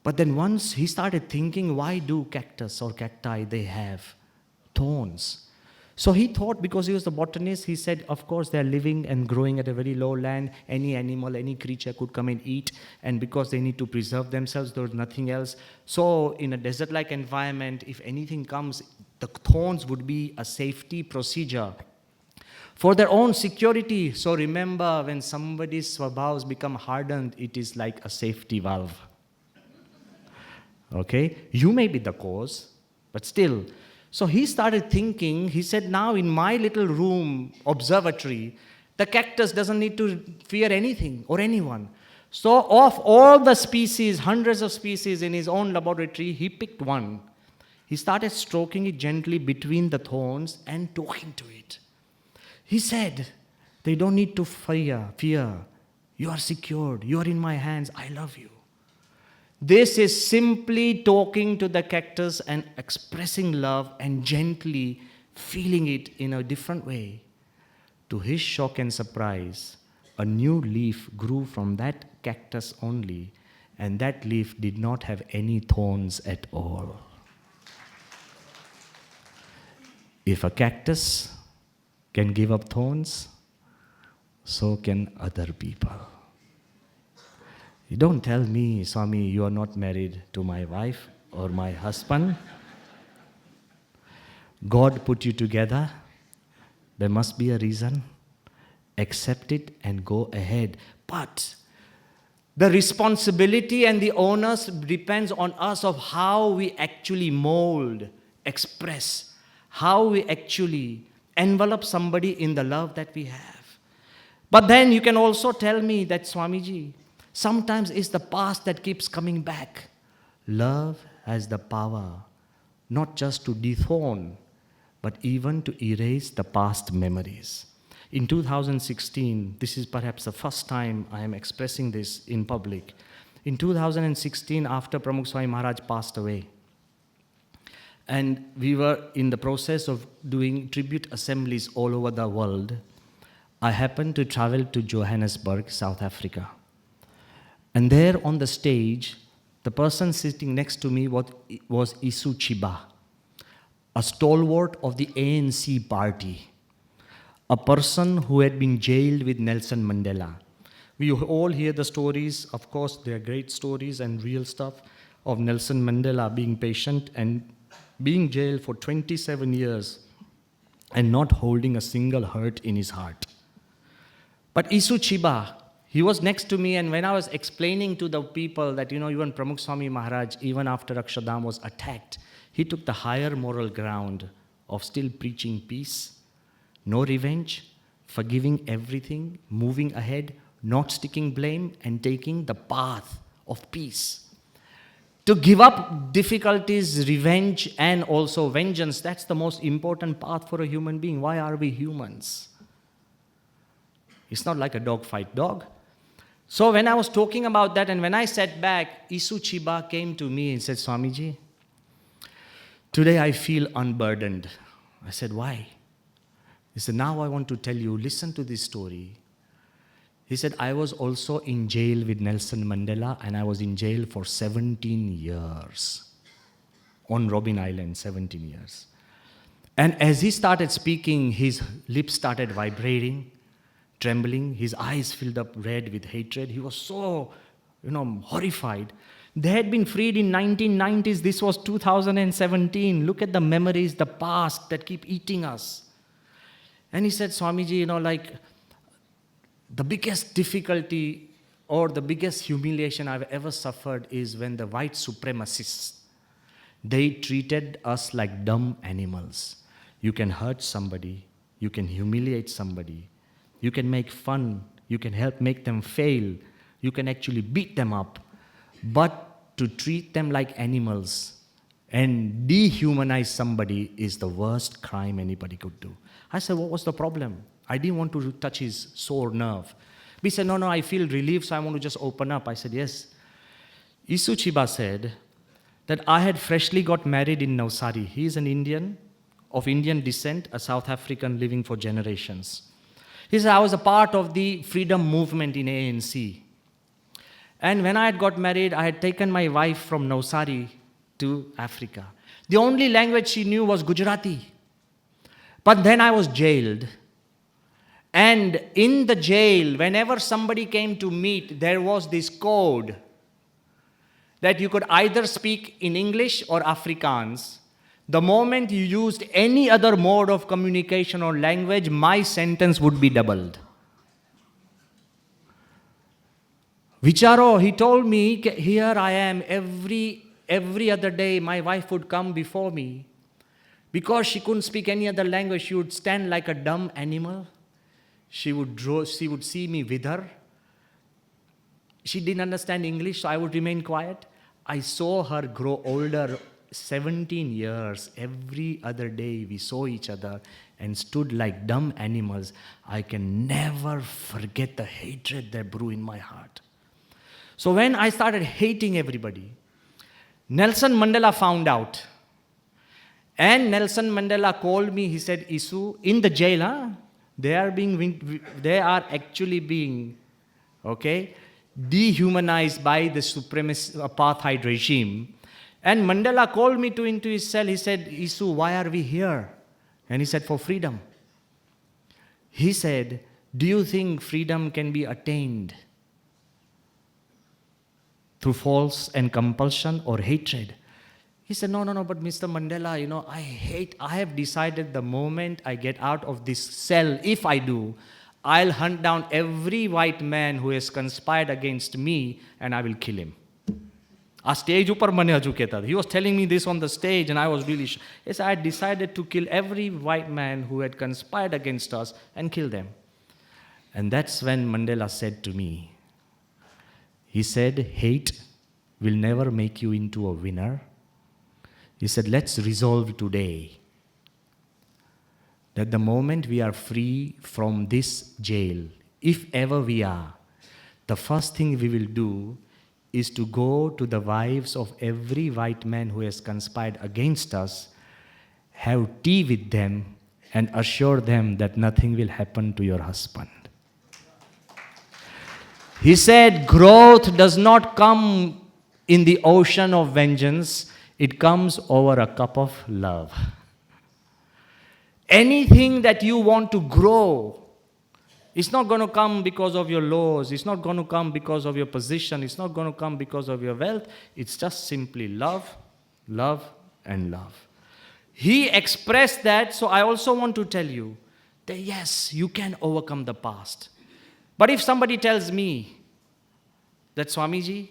But then once he started thinking, why do cactus or cacti, they have thorns? So he thought, because he was the botanist, he said, of course, they're living and growing at a very low land. Any animal, any creature could come and eat. And because they need to preserve themselves, there's nothing else. So in a desert-like environment, if anything comes, the thorns would be a safety procedure for their own security. So remember, when somebody's swabhavs become hardened, it is like a safety valve. Okay? You may be the cause, but still. So he started thinking, he said, now in my little room, observatory, the cactus doesn't need to fear anything or anyone. So of all the species, hundreds of species in his own laboratory, he picked one. He started stroking it gently between the thorns and talking to it. He said, they don't need to fear. You are secured. You are in my hands. I love you. This is simply talking to the cactus and expressing love and gently feeling it in a different way. To his shock and surprise, a new leaf grew from that cactus only, and that leaf did not have any thorns at all. If a cactus can give up thorns, so can other people. You don't tell me, Swami, you are not married to my wife or my husband. God put you together. There must be a reason. Accept it and go ahead. But the responsibility and the onus depends on us of how we actually mold, express, how we actually envelop somebody in the love that we have. But then you can also tell me that, Swamiji, sometimes it's the past that keeps coming back. Love has the power not just to dethorn, but even to erase the past memories. In 2016, this is perhaps the first time I am expressing this in public. In 2016, after Pramukh Swami Maharaj passed away, and we were in the process of doing tribute assemblies all over the world, I happened to travel to Johannesburg, South Africa. And there on the stage, the person sitting next to me was Isu Chiba, a stalwart of the ANC party, a person who had been jailed with Nelson Mandela. We all hear the stories, of course, they are great stories and real stuff, of Nelson Mandela being patient and being jailed for 27 years and not holding a single hurt in his heart. But Isu Chiba, he was next to me, and when I was explaining to the people that, even Pramukh Swami Maharaj, even after Akshardham was attacked, he took the higher moral ground of still preaching peace, no revenge, forgiving everything, moving ahead, not sticking blame, and taking the path of peace. To give up difficulties, revenge, and also vengeance, that's the most important path for a human being. Why are we humans? It's not like a dog fight dog. So when I was talking about that, and when I sat back, Isu Chiba came to me and said, Swamiji, today I feel unburdened. I said, why? He said, now I want to tell you, listen to this story. He said, I was also in jail with Nelson Mandela, and I was in jail for 17 years. On Robben Island, 17 years. And as he started speaking, his lips started vibrating, trembling, his eyes filled up red with hatred. He was so, horrified. They had been freed in 1990s. This was 2017. Look at the memories, the past that keep eating us. And he said, Swamiji, the biggest difficulty or the biggest humiliation I've ever suffered is when the white supremacists, they treated us like dumb animals. You can hurt somebody, you can humiliate somebody, you can make fun, you can help make them fail, you can actually beat them up. But to treat them like animals and dehumanize somebody is the worst crime anybody could do. I said, what was the problem? I didn't want to touch his sore nerve. He said, no, I feel relieved, so I want to just open up. I said, yes. Isu Chiba said that I had freshly got married in Navsari. He is an Indian of Indian descent, a South African living for generations. He said, I was a part of the freedom movement in ANC. And when I had got married, I had taken my wife from Navsari to Africa. The only language she knew was Gujarati. But then I was jailed. And in the jail, whenever somebody came to meet, there was this code that you could either speak in English or Afrikaans. The moment you used any other mode of communication or language, my sentence would be doubled. Vicharo, he told me, here I am, every other day my wife would come before me. Because she couldn't speak any other language, she would stand like a dumb animal. She would see me wither. She didn't understand English, so I would remain quiet. I saw her grow older, 17 years. Every other day we saw each other and stood like dumb animals. I can never forget the hatred that grew in my heart. So when I started hating everybody, Nelson Mandela found out. And Nelson Mandela called me, he said, Isu, in the jail, they are actually being, dehumanized by the supremacist apartheid regime. And Mandela called me into his cell. He said, Isu, why are we here? And he said, for freedom. He said, do you think freedom can be attained through force and compulsion or hatred? He said, no, but Mr. Mandela, I have decided the moment I get out of this cell, if I do, I'll hunt down every white man who has conspired against me and I will kill him. He was telling me this on the stage and I was really shocked. Yes, I had decided to kill every white man who had conspired against us and kill them. And that's when Mandela said to me, he said, hate will never make you into a winner. He said, let's resolve today that the moment we are free from this jail, if ever we are, the first thing we will do is to go to the wives of every white man who has conspired against us, have tea with them, and assure them that nothing will happen to your husband. He said, growth does not come in the ocean of vengeance, it comes over a cup of love. Anything that you want to grow, it's not going to come because of your laws, it's not going to come because of your position, it's not going to come because of your wealth, it's just simply love, love, and love. He expressed that, so I also want to tell you that yes, you can overcome the past. But if somebody tells me that, Swamiji,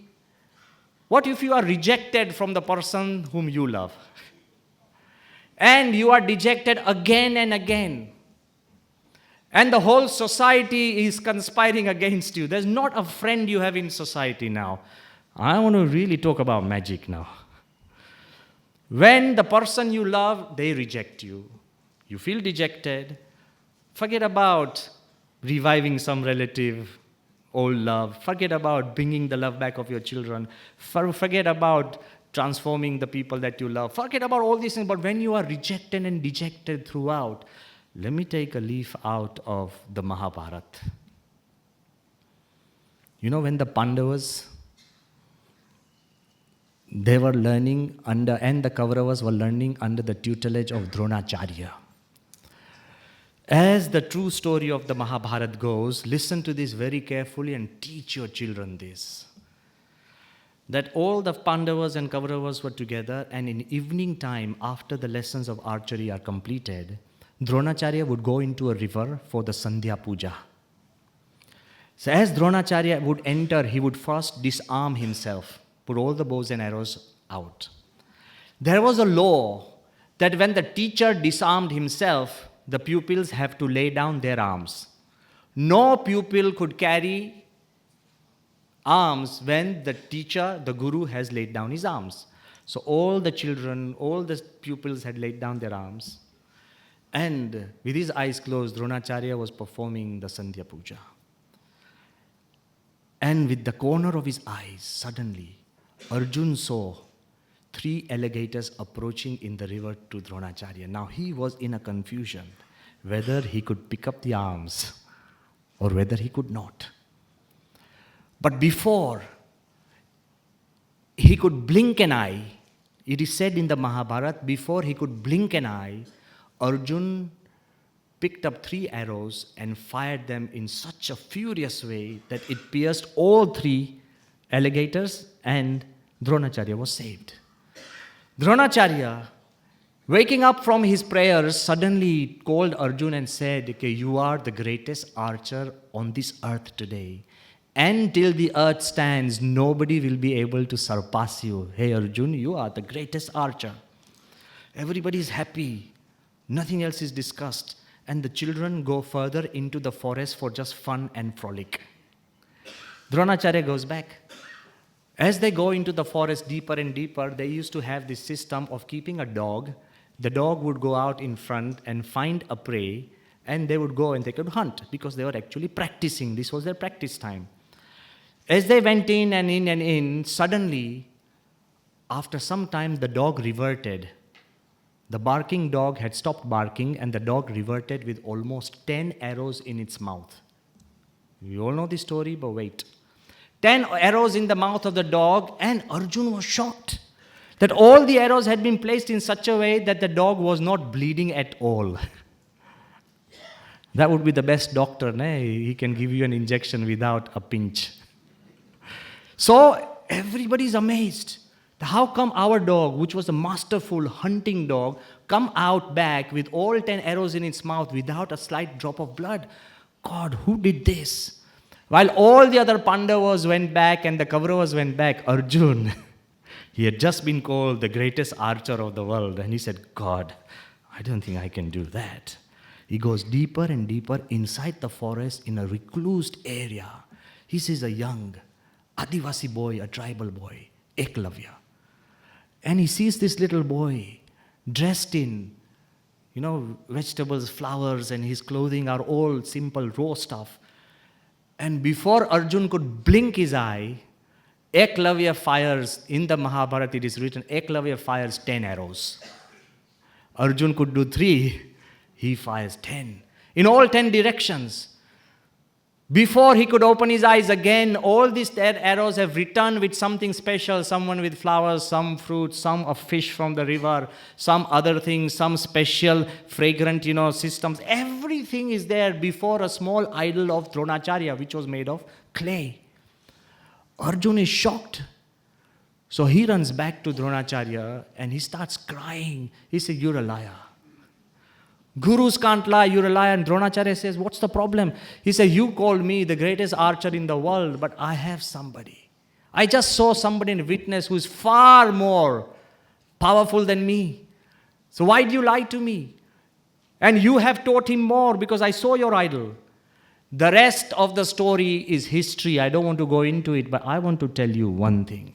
what if you are rejected from the person whom you love? And you are dejected again and again. And the whole society is conspiring against you. There's not a friend you have in society now. I want to really talk about magic now. When the person you love, they reject you. You feel dejected. Forget about reviving some relative, old love. Forget about bringing the love back of your children. Forget about transforming the people that you love. Forget about all these things. But when you are rejected and dejected throughout, let me take a leaf out of the Mahabharata. When the Pandavas, they were learning under, and the Kauravas were learning under the tutelage of Dronacharya. As the true story of the Mahabharata goes, listen to this very carefully and teach your children this. That all the Pandavas and Kauravas were together, and in evening time, after the lessons of archery are completed, Dronacharya would go into a river for the Sandhya Puja. So as Dronacharya would enter, he would first disarm himself, put all the bows and arrows out. There was a law that when the teacher disarmed himself, the pupils have to lay down their arms. No pupil could carry arms when the teacher, the guru, has laid down his arms. So all the children, all the pupils had laid down their arms. And with his eyes closed, Dronacharya was performing the Sandhya Puja. And with the corner of his eyes, suddenly, Arjun saw 3 alligators approaching in the river to Dronacharya. Now he was in a confusion whether he could pick up the arms or whether he could not. But before he could blink an eye, it is said in the Mahabharata, before he could blink an eye, Arjun picked up 3 arrows and fired them in such a furious way that it pierced all 3 alligators and Dronacharya was saved. Dronacharya, waking up from his prayers, suddenly called Arjun and said, okay, you are the greatest archer on this earth today. Until the earth stands, nobody will be able to surpass you. Hey Arjun, you are the greatest archer. Everybody is happy. Nothing else is discussed. And the children go further into the forest for just fun and frolic. Dronacharya goes back. As they go into the forest deeper and deeper, they used to have this system of keeping a dog. The dog would go out in front and find a prey, and they would go and they could hunt because they were actually practicing. This was their practice time. As they went in and in and in, suddenly, after some time, the dog reverted. The barking dog had stopped barking, and the dog reverted with almost 10 arrows in its mouth. You all know the story, but wait. 10 arrows in the mouth of the dog, and Arjun was shocked that all the arrows had been placed in such a way that the dog was not bleeding at all. That would be the best doctor, ne? He can give you an injection without a pinch. So everybody's amazed. How come our dog, which was a masterful hunting dog, come out back with all 10 arrows in its mouth without a slight drop of blood? God, who did this? While all the other Pandavas went back and the Kauravas went back, Arjun, he had just been called the greatest archer of the world. And he said, God, I don't think I can do that. He goes deeper and deeper inside the forest in a reclused area. He sees a young Adivasi boy, a tribal boy, Eklavya. And he sees this little boy dressed in, vegetables, flowers, and his clothing are all simple raw stuff. And before Arjun could blink his eye, Eklavya fires, in the Mahabharata it is written, Eklavya fires 10 arrows. Arjun could do 3, he fires 10. In all 10 directions. Before he could open his eyes again, all these 10 arrows have returned with something special. Someone with flowers, some fruit, some a fish from the river, some other things, some special fragrant, systems. Everything is there before a small idol of Dronacharya, which was made of clay. Arjun is shocked. So he runs back to Dronacharya and he starts crying. He says, you're a liar. Gurus can't lie, you're a liar. And Dronacharya says, what's the problem? He said, you called me the greatest archer in the world, but I have somebody. I just saw somebody in witness who is far more powerful than me. So why do you lie to me? And you have taught him more because I saw your idol. The rest of the story is history. I don't want to go into it, but I want to tell you one thing.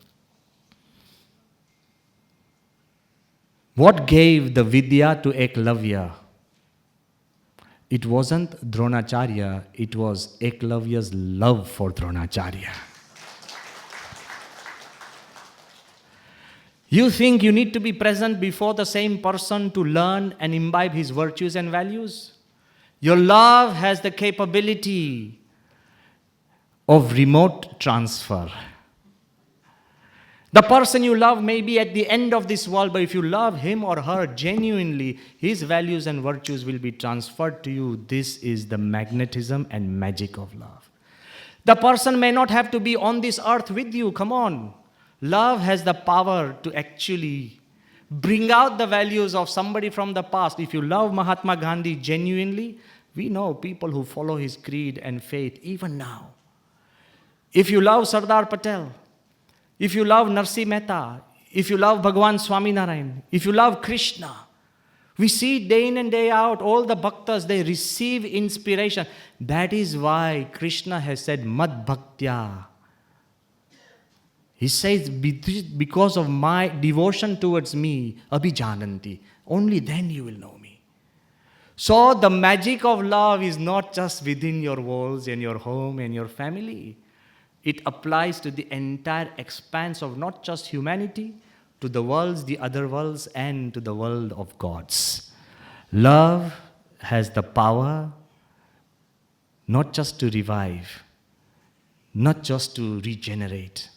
What gave the Vidya to Eklavya? It wasn't Dronacharya, it was Eklavya's love for Dronacharya. You think you need to be present before the same person to learn and imbibe his virtues and values? Your love has the capability of remote transfer. The person you love may be at the end of this world, but if you love him or her genuinely, his values and virtues will be transferred to you. This is the magnetism and magic of love. The person may not have to be on this earth with you. Come on. Love has the power to actually bring out the values of somebody from the past. If you love Mahatma Gandhi genuinely, we know people who follow his creed and faith even now. If you love Sardar Patel, if you love Narsi Mehta, if you love Bhagwan Swaminarayan, if you love Krishna, we see day in and day out, all the bhaktas, they receive inspiration. That is why Krishna has said, Mad Bhaktya. He says, because of my devotion towards me, Abhijananti, only then you will know me. So the magic of love is not just within your walls and your home and your family. It applies to the entire expanse of not just humanity, to the worlds, the other worlds, and to the world of gods. Love has the power not just to revive, not just to regenerate,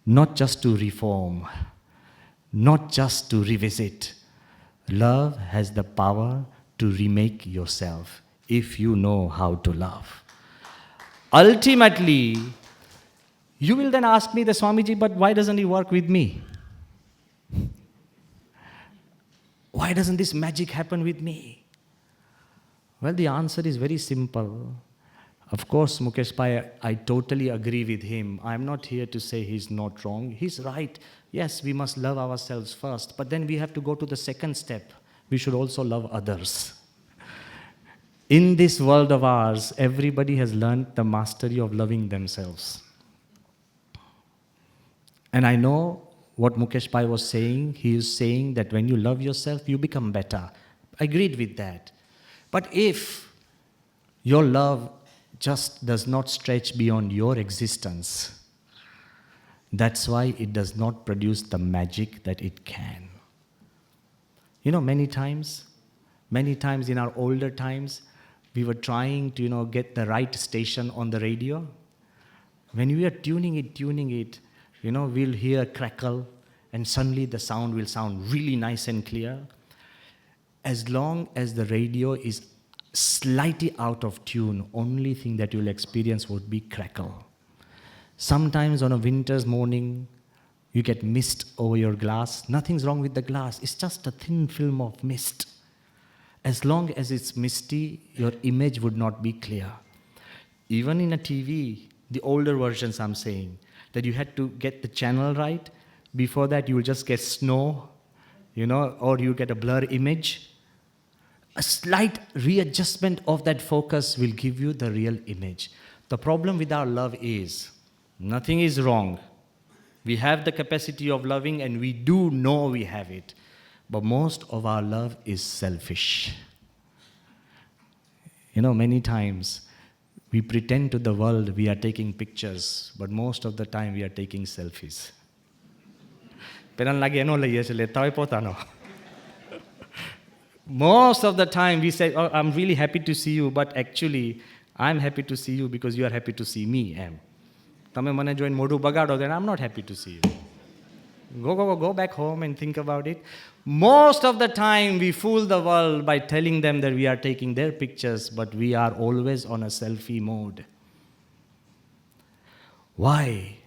not just to reform, not just to revisit. Love has the power to remake yourself if you know how to love. Ultimately, you will then ask me, the Swamiji, but why doesn't he work with me? Why doesn't this magic happen with me? Well, the answer is very simple. Of course, Mukesh Bhai, I totally agree with him. I'm not here to say he's not wrong. He's right. Yes, we must love ourselves first, but then we have to go to the second step. We should also love others. In this world of ours, everybody has learned the mastery of loving themselves. And I know what Mukesh Bhai was saying. He is saying that when you love yourself, you become better. I agreed with that. But if your love just does not stretch beyond your existence, that's why it does not produce the magic that it can. You know, many times in our older times, we were trying to, get the right station on the radio. When we are tuning it, we'll hear a crackle, and suddenly the sound will sound really nice and clear. As long as the radio is slightly out of tune, only thing that you'll experience would be crackle. Sometimes on a winter's morning, you get mist over your glass. Nothing's wrong with the glass. It's just a thin film of mist. As long as it's misty, your image would not be clear. Even in a TV, the older versions I'm saying, that you had to get the channel right. Before that, you will just get snow, or you get a blur image. A slight readjustment of that focus will give you the real image. The problem with our love is, nothing is wrong. We have the capacity of loving, and we do know we have it. But most of our love is selfish. Many times, we pretend to the world we are taking pictures, but most of the time we are taking selfies. Most of the time we say, oh, I'm really happy to see you, but actually, I'm happy to see you because you are happy to see me. Tame mane join modu bagado, then I'm not happy to see you. Go back home and think about it. Most of the time we fool the world by telling them that we are taking their pictures, but we are always on a selfie mode. Why?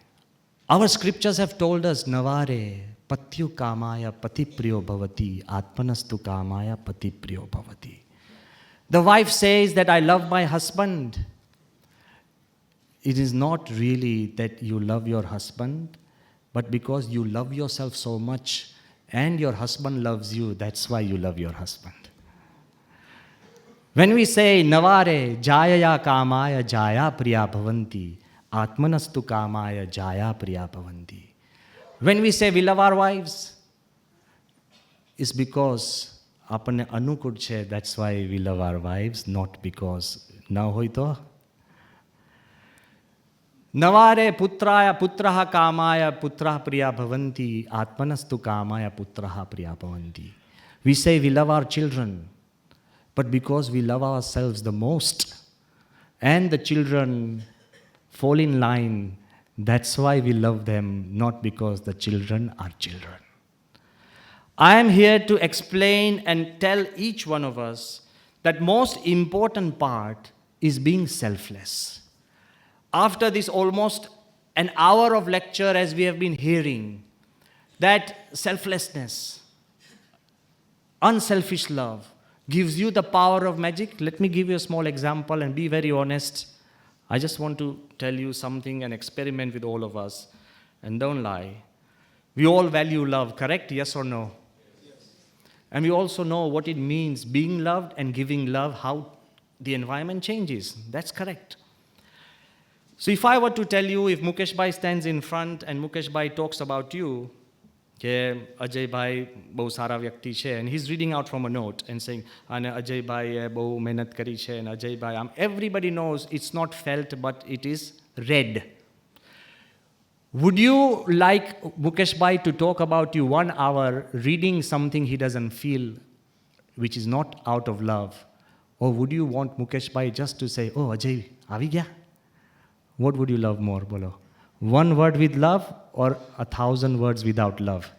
Our scriptures have told us, Navare, patyu kamaya patipriyo bhavati, atmanastu kamaya patipriyo bhavati. The wife says that I love my husband. It is not really that you love your husband, but because you love yourself so much and your husband loves you, that's why you love your husband. When we say, Navare, jayaya kamaya jaya priya bhavanti, atmanastu kamaya jaya priya bhavanti. When we say we love our wives, it's because apne anukud che, that's why we love our wives, not because na hoi to. Navare putraya putraha kamaya putraha priya bhavanti, atmanastu kamaya putraha priya bhavanti. We say we love our children, but because we love ourselves the most, and the children fall in line, that's why we love them, not because the children are children. I am here to explain and tell each one of us that most important part is being selfless. After this almost an hour of lecture, as we have been hearing, that selflessness, unselfish love, gives you the power of magic. Let me give you a small example and be very honest. I just want to tell you something, an experiment with all of us. And don't lie. We all value love, correct? Yes or no? Yes. And we also know what it means, being loved and giving love, how the environment changes. That's correct. So if I were to tell you, if Mukesh Bhai stands in front and Mukesh Bhai talks about you, ke Ajay Bhai bahut sara vyakti che, and he's reading out from a note and saying, Ane Ajay Bhai bahut mehnat kari che, and Ajay Bhai, everybody knows it's not felt, but it is read. Would you like Mukesh Bhai to talk about you 1 hour reading something he doesn't feel, which is not out of love? Or would you want Mukesh Bhai just to say, oh, Ajay, avi gaya? What would you love more, bolo? 1 word with love or 1,000 words without love?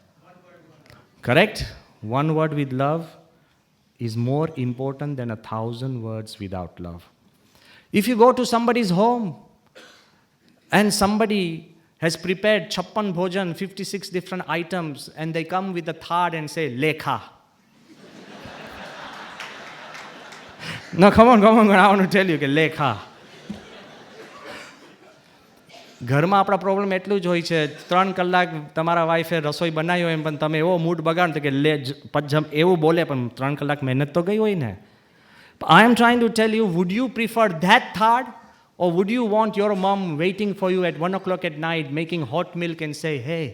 Correct? 1 word with love is more important than 1,000 words without love. If you go to somebody's home and somebody has prepared chappan bhojan, 56 different items, and they come with a third and say, lekha. No, come on, I want to tell you, lekha. ઘરમાં આપણા problem એટલું જ હોય છે 3 કલાક તમારા વાઈફે રસોઈ બનાવી હોય પણ તમે એવો મૂડ બગાડો કે લે પજમ એવું બોલે પણ 3 કલાક મહેનત તો ગઈ હોય ને. I am trying to tell you, would you prefer that third, or would you want your mom waiting for you at 1 o'clock at night making hot milk and say, hey,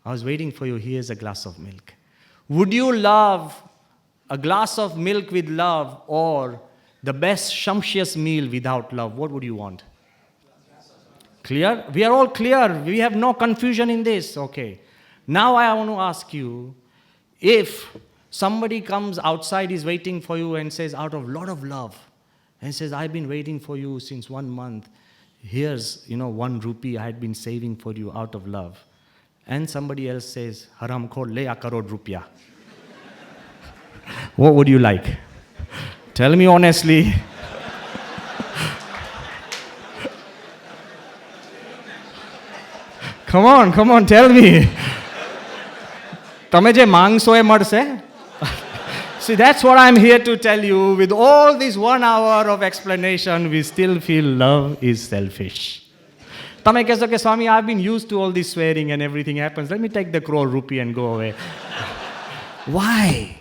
I was waiting for you, here's a glass of milk? Would you love a glass of milk with love or the best sumptuous meal without love? What would you want? Clear? We are all clear. We have no confusion in this. Okay. Now I want to ask you, if somebody comes outside, is waiting for you and says, out of lot of love, and says, I've been waiting for you since 1 month. Here's, 1 rupee I had been saving for you out of love. And somebody else says, haram khor le a crore rupiya. What would you like? Tell me honestly. Come on, tell me. તમે જે માંગશો એ મળશે? See, that's what I'm here to tell you. With all this 1 hour of explanation, we still feel love is selfish. તમે કહેશો કે સ્વામી, I've been used to all this swearing and everything happens. Let me take the crore rupee and go away. Why?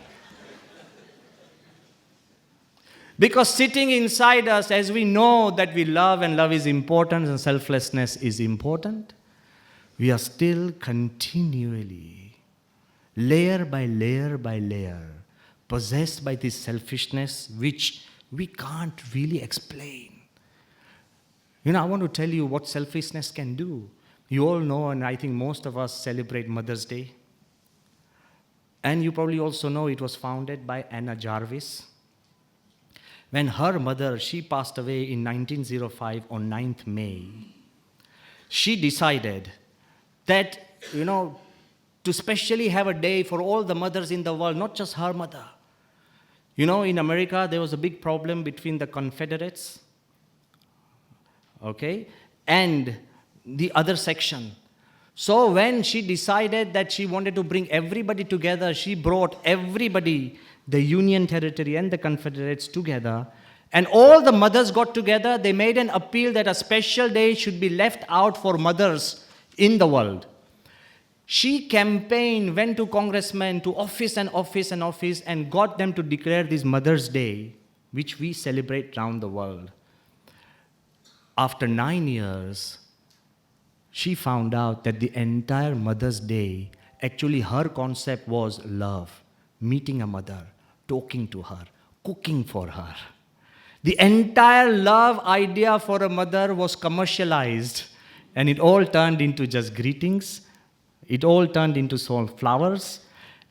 Because sitting inside us, as we know that we love and love is important and selflessness is important, we are still continually, layer by layer, possessed by this selfishness which we can't really explain. I want to tell you what selfishness can do. You all know, and I think most of us celebrate Mother's Day. And you probably also know it was founded by Anna Jarvis. When her mother, she passed away in 1905 on 9th May, she decided that, to specially have a day for all the mothers in the world, not just her mother. In America, there was a big problem between the Confederates, okay, and the other section. So when she decided that she wanted to bring everybody together, she brought everybody, the Union Territory and the Confederates together, and all the mothers got together. They made an appeal that a special day should be left out for mothers in the world. She campaigned, went to congressmen, to office, and got them to declare this Mother's Day, which we celebrate around the world. After 9 years, she found out that the entire Mother's Day, actually her concept was love, meeting a mother, talking to her, cooking for her. The entire love idea for a mother was commercialized, and it all turned into just greetings. It all turned into flowers.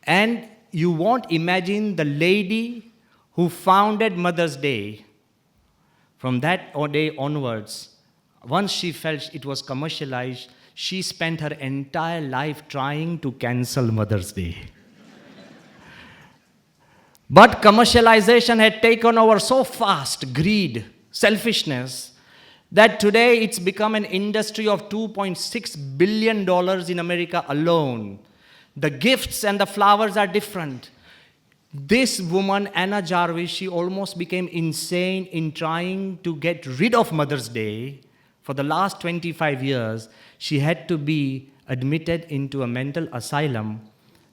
And you won't imagine the lady who founded Mother's Day. From that day onwards, once she felt it was commercialized, she spent her entire life trying to cancel Mother's Day. But commercialization had taken over so fast, greed, selfishness, that today it's become an industry of $2.6 billion in America alone. The gifts and the flowers are different. This woman, Anna Jarvis, she almost became insane in trying to get rid of Mother's Day. For the last 25 years, she had to be admitted into a mental asylum,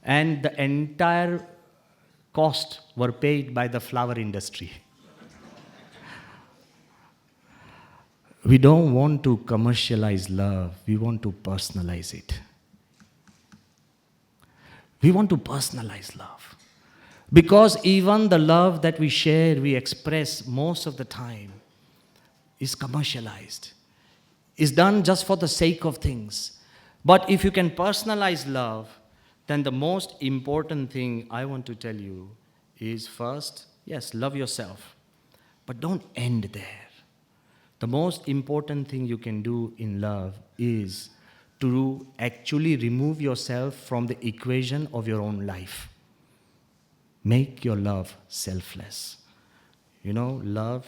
and the entire cost were paid by the flower industry. We don't want to commercialize love. We want to personalize it. We want to personalize love. Because even the love that we share, we express most of the time, is commercialized. Is done just for the sake of things. But if you can personalize love, then the most important thing I want to tell you is first, yes, love yourself. But don't end there. The most important thing you can do in love is to actually remove yourself from the equation of your own life. Make your love selfless. You know, love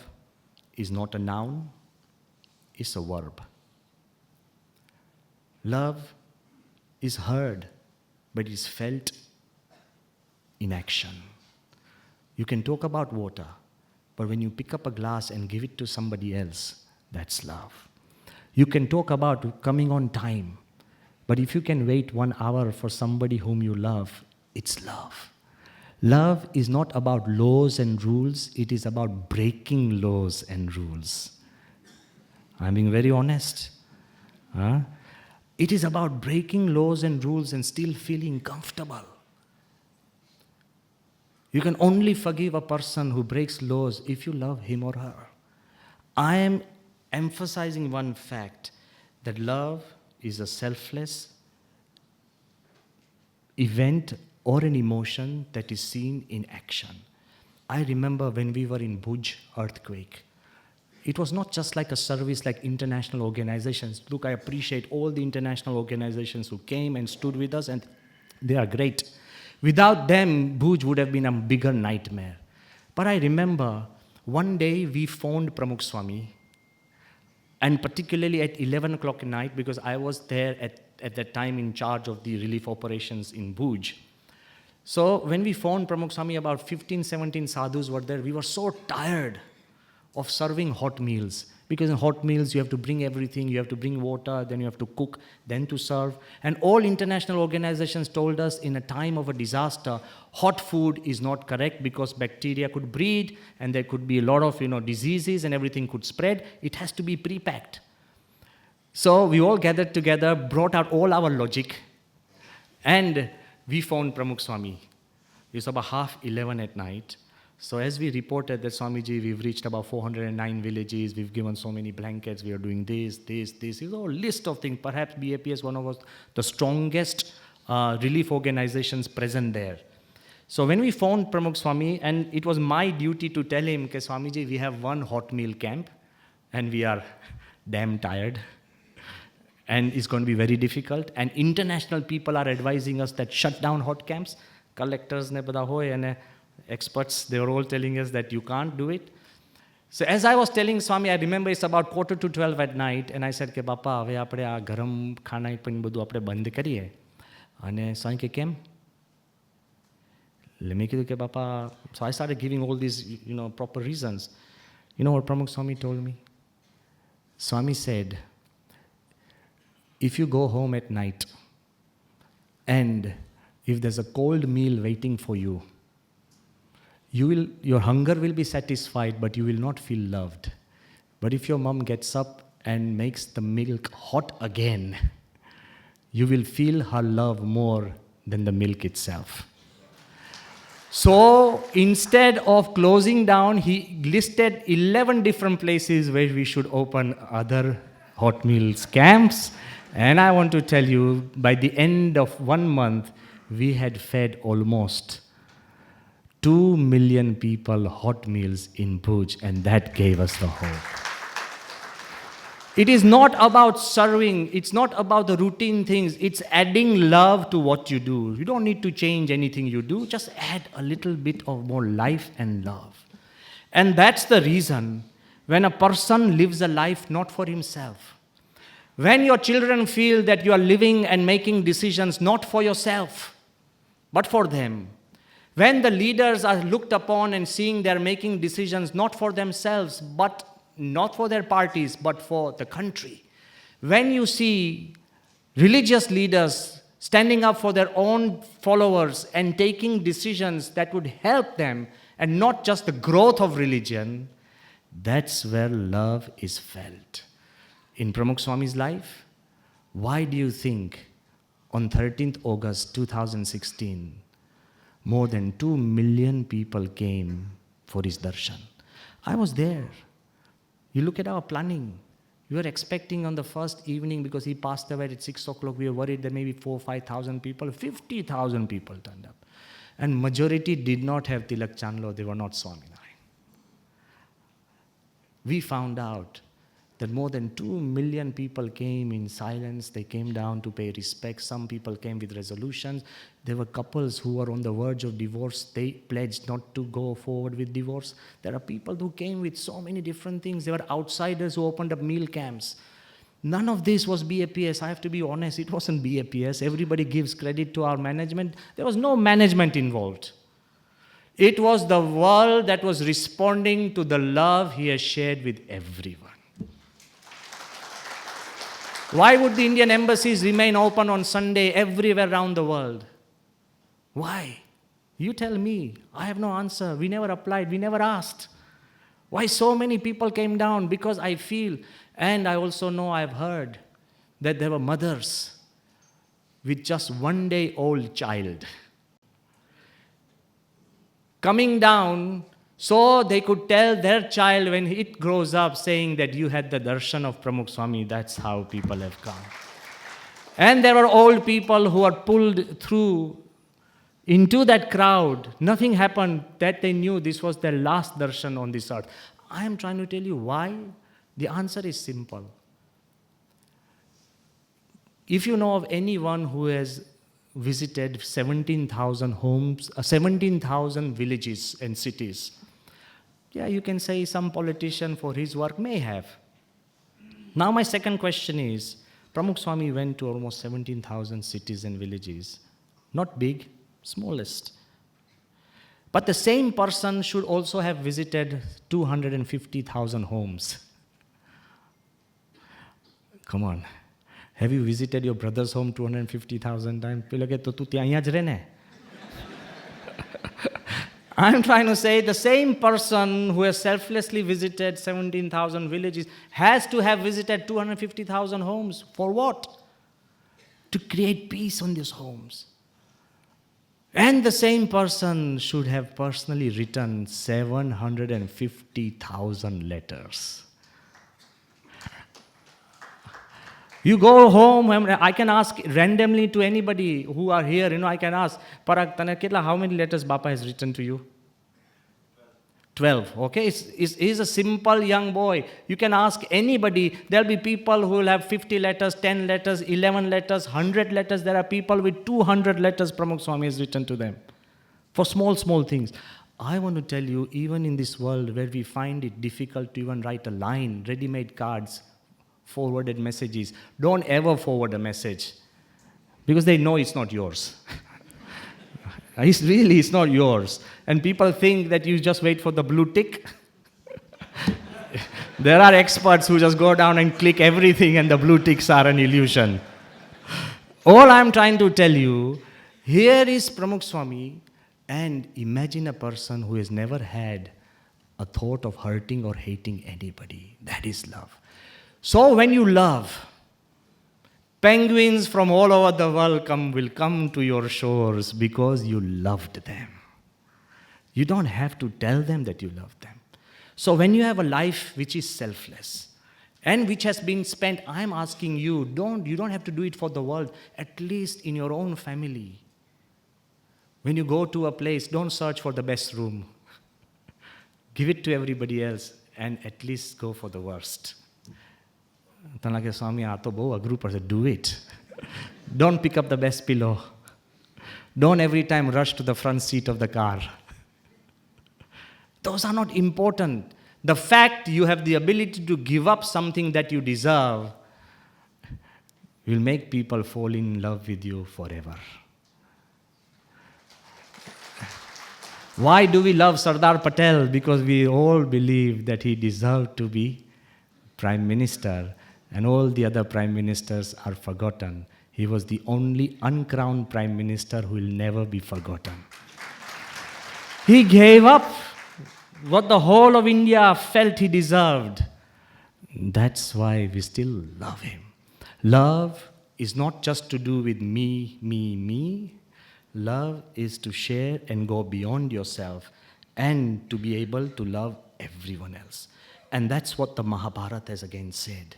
is not a noun, it's a verb. Love is heard, but is felt in action. You can talk about water, but when you pick up a glass and give it to somebody else, that's love. You can talk about coming on time, but if you can wait 1 hour for somebody whom you love, it's love. Love is not about laws and rules, it is about breaking laws and rules. I'm being very honest. Huh? It is about breaking laws and rules and still feeling comfortable. You can only forgive a person who breaks laws if you love him or her. I am emphasizing one fact, that love is a selfless event or an emotion that is seen in action. I remember when we were in Bhuj earthquake, it was not just like a service like international organizations. Look, I appreciate all the international organizations who came and stood with us, and they are great. Without them, Bhuj would have been a bigger nightmare. But I remember one day we phoned Pramukh Swami, and particularly at 11 o'clock at night, because I was there at that time in charge of the relief operations in Bhuj. So when we phoned Pramukh Swami, about 15, 17 sadhus were there. We were so tired of serving hot meals. Because in hot meals, you have to bring everything. You have to bring water, then you have to cook, then to serve. And all international organizations told us in a time of a disaster, hot food is not correct because bacteria could breed and there could be a lot of diseases and everything could spread. It has to be pre-packed. So we all gathered together, brought out all our logic, and we phoned Pramukh Swami. It was about 11:30 at night. So as we reported that, Swamiji, we've reached about 409 villages, we've given so many blankets, we are doing this. It was a list of things. Perhaps BAP is one of the strongest relief organizations present there. So when we phoned Pramukh Swami, and it was my duty to tell him, okay, Swamiji, we have one hot meal camp, and we are damn tired. And it's going to be very difficult. And international people are advising us that shut down hot camps. Collectors ne bada hoy and experts, they were all telling us that you can't do it. So as I was telling Swami, I remember it's about 11:45 at night, and I said, કે બાપા હવે આપણે આ ગરમ ખાના પણ બધું આપણે બંધ કરીએ. અને સ્વામી કે કેમ? મેં કીધું કે બાપા, so I started giving all these proper reasons. You know what Pramukh Swami told me? Swami said, if you go home at night and if there's a cold meal waiting for you, your hunger will be satisfied, but you will not feel loved. But if your mom gets up and makes the milk hot again, you will feel her love more than the milk itself. So instead of closing down, he listed 11 different places where we should open other hot meals camps. And I want to tell you, by the end of 1 month, we had fed almost 2 million people hot meals in Bhuj, and that gave us the hope. It is not about serving, it's not about the routine things, it's adding love to what you do. You don't need to change anything you do, just add a little bit of more life and love. And that's the reason when a person lives a life not for himself, when your children feel that you are living and making decisions not for yourself, but for them, when the leaders are looked upon and seeing they're making decisions not for themselves, but not for their parties, but for the country. When you see religious leaders standing up for their own followers and taking decisions that would help them and not just the growth of religion, that's where love is felt. In Pramukh Swami's life, why do you think on 13th August 2016, more than 2 million people came for his darshan? I was there. You look at our planning. We were expecting on the first evening, because he passed away at 6 o'clock, we were worried that maybe 4,000 or 5,000 people, 50,000 people turned up. And majority did not have Tilak Chandlo, they were not Swaminarayan. We found out that more than 2 million people came in silence. They came down to pay respect. Some people came with resolutions. There were couples who were on the verge of divorce. They pledged not to go forward with divorce. There are people who came with so many different things. There were outsiders who opened up meal camps. None of this was BAPS. I have to be honest, it wasn't BAPS. Everybody gives credit to our management. There was no management involved. It was the world that was responding to the love he has shared with everyone. Why would the Indian embassies remain open on Sunday everywhere around the world? Why? You tell me. I have no answer. We never applied. We never asked. Why so many people came down? Because I feel, and I also know, I've heard, that there were mothers with just 1 day old child coming down so they could tell their child when it grows up, saying that you had the darshan of Pramukh Swami. That's how people have come. And there were old people who were pulled through into that crowd. Nothing happened, that they knew this was their last darshan on this earth. I am trying to tell you why. The answer is simple. If you know of anyone who has visited 17,000 homes, 17,000 villages and cities, yeah, you can say some politician for his work may have. Now my second question is, Pramukh Swami went to almost 17,000 cities and villages. Not big, smallest. But the same person should also have visited 250,000 homes. Come on. Have you visited your brother's home 250,000 times? I'm trying to say the same person who has selflessly visited 17,000 villages has to have visited 250,000 homes. For what? To create peace on these homes. And the same person should have personally written 750,000 letters. You go home, I can ask randomly to anybody who are here, I can ask, Parag, how many letters Bapa has written to you? 12. Okay, he's a simple young boy. You can ask anybody. There'll be people who will have 50 letters, 10 letters, 11 letters, 100 letters. There are people with 200 letters Pramukh Swami has written to them for small things. I want to tell you, even in this world where we find it difficult to even write a line, ready-made cards, forwarded messages, don't ever forward a message because they know it's not yours. It's not yours. And people think that you just wait for the blue tick. There are experts who just go down and click everything and the blue ticks are an illusion. All I'm trying to tell you, here is Pramukh Swami, and imagine a person who has never had a thought of hurting or hating anybody. That is love. So when you love, penguins from all over the world will come to your shores because you loved them. You don't have to tell them that you love them. So when you have a life which is selfless and which has been spent, I'm asking you, you don't have to do it for the world, at least in your own family. When you go to a place, don't search for the best room. Give it to everybody else and at least go for the worst. Swami, do it. Don't pick up the best pillow. Don't every time rush to the front seat of the car. Those are not important. The fact you have the ability to give up something that you deserve will make people fall in love with you forever. Why do we love Sardar Patel? Because we all believe that he deserved to be Prime Minister. And all the other prime ministers are forgotten. He was the only uncrowned prime minister who will never be forgotten. He gave up what the whole of India felt he deserved. That's why we still love him. Love is not just to do with me, me, me. Love is to share and go beyond yourself and to be able to love everyone else. And that's what the Mahabharata has again said.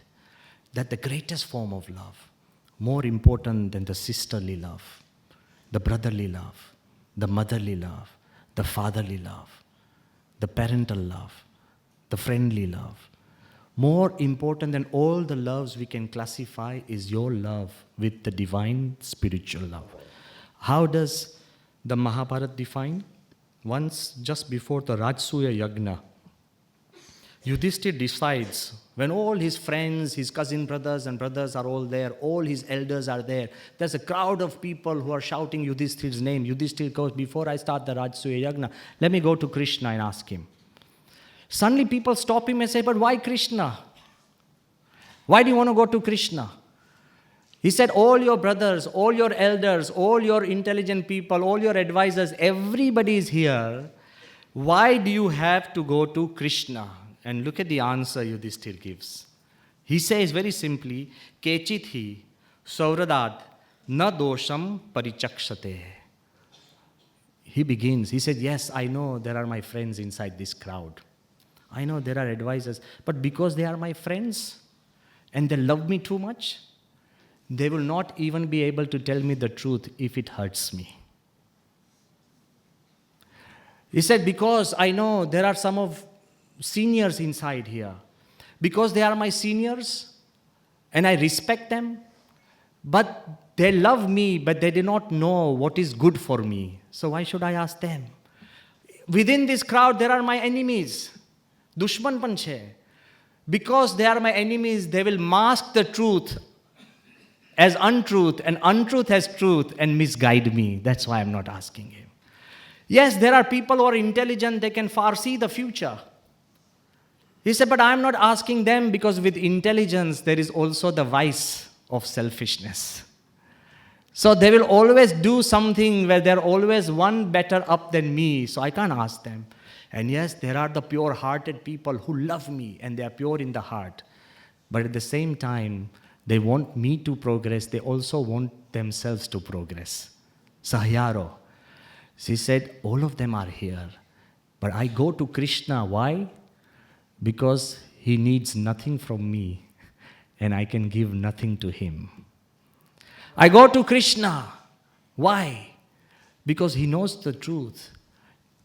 that the greatest form of love, more important than the sisterly love, the brotherly love, the motherly love, the fatherly love, the parental love, the friendly love, more important than all the loves we can classify is your love with the divine spiritual love. How does the Mahabharata define? Once, just before the Rajsuya Yagna, Yudhishthir decides, when all his friends, his cousin brothers and brothers are all there, all his elders are there, there's a crowd of people who are shouting Yudhishthir's name. Yudhishthir goes, before I start the Rajsuya Yagna, let me go to Krishna and ask him. Suddenly people stop him and say, but why Krishna? Why do you want to go to Krishna? He said, all your brothers, all your elders, all your intelligent people, all your advisors, everybody is here. Why do you have to go to Krishna? And look at the answer Yudhishthir gives. He says very simply, Kechit hi sauradat na dosham parichakshate. He begins, he said, yes, I know there are my friends inside this crowd. I know there are advisors, but because they are my friends and they love me too much, they will not even be able to tell me the truth if it hurts me. He said, because I know there are some of seniors inside here. Because they are my seniors and I respect them, but they love me, but they do not know what is good for me. So why should I ask them? Within this crowd, there are my enemies. Dushman panche. Because they are my enemies, they will mask the truth as untruth and untruth as truth and misguide me. That's why I'm not asking him. Yes, there are people who are intelligent, they can foresee the future. He said, but I'm not asking them because with intelligence, there is also the vice of selfishness. So they will always do something where they're always one better up than me, so I can't ask them. And yes, there are the pure-hearted people who love me and they are pure in the heart. But at the same time, they want me to progress. They also want themselves to progress. Sahyaro. She said, all of them are here. But I go to Krishna. Why? Because he needs nothing from me and I can give nothing to him. I go to Krishna. Why? Because he knows the truth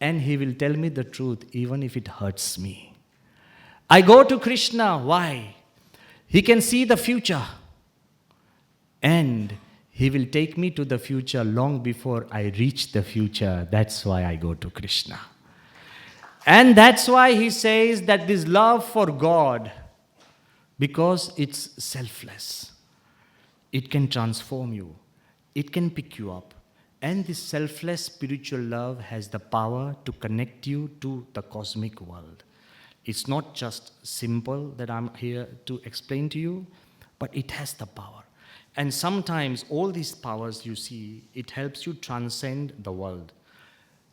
and he will tell me the truth even if it hurts me. I go to Krishna. Why? He can see the future and he will take me to the future long before I reach the future. That's why I go to Krishna. And that's why he says that this love for God, because it's selfless, it can transform you, it can pick you up. And this selfless spiritual love has the power to connect you to the cosmic world. It's not just simple that I'm here to explain to you, but it has the power. And sometimes all these powers you see, it helps you transcend the world.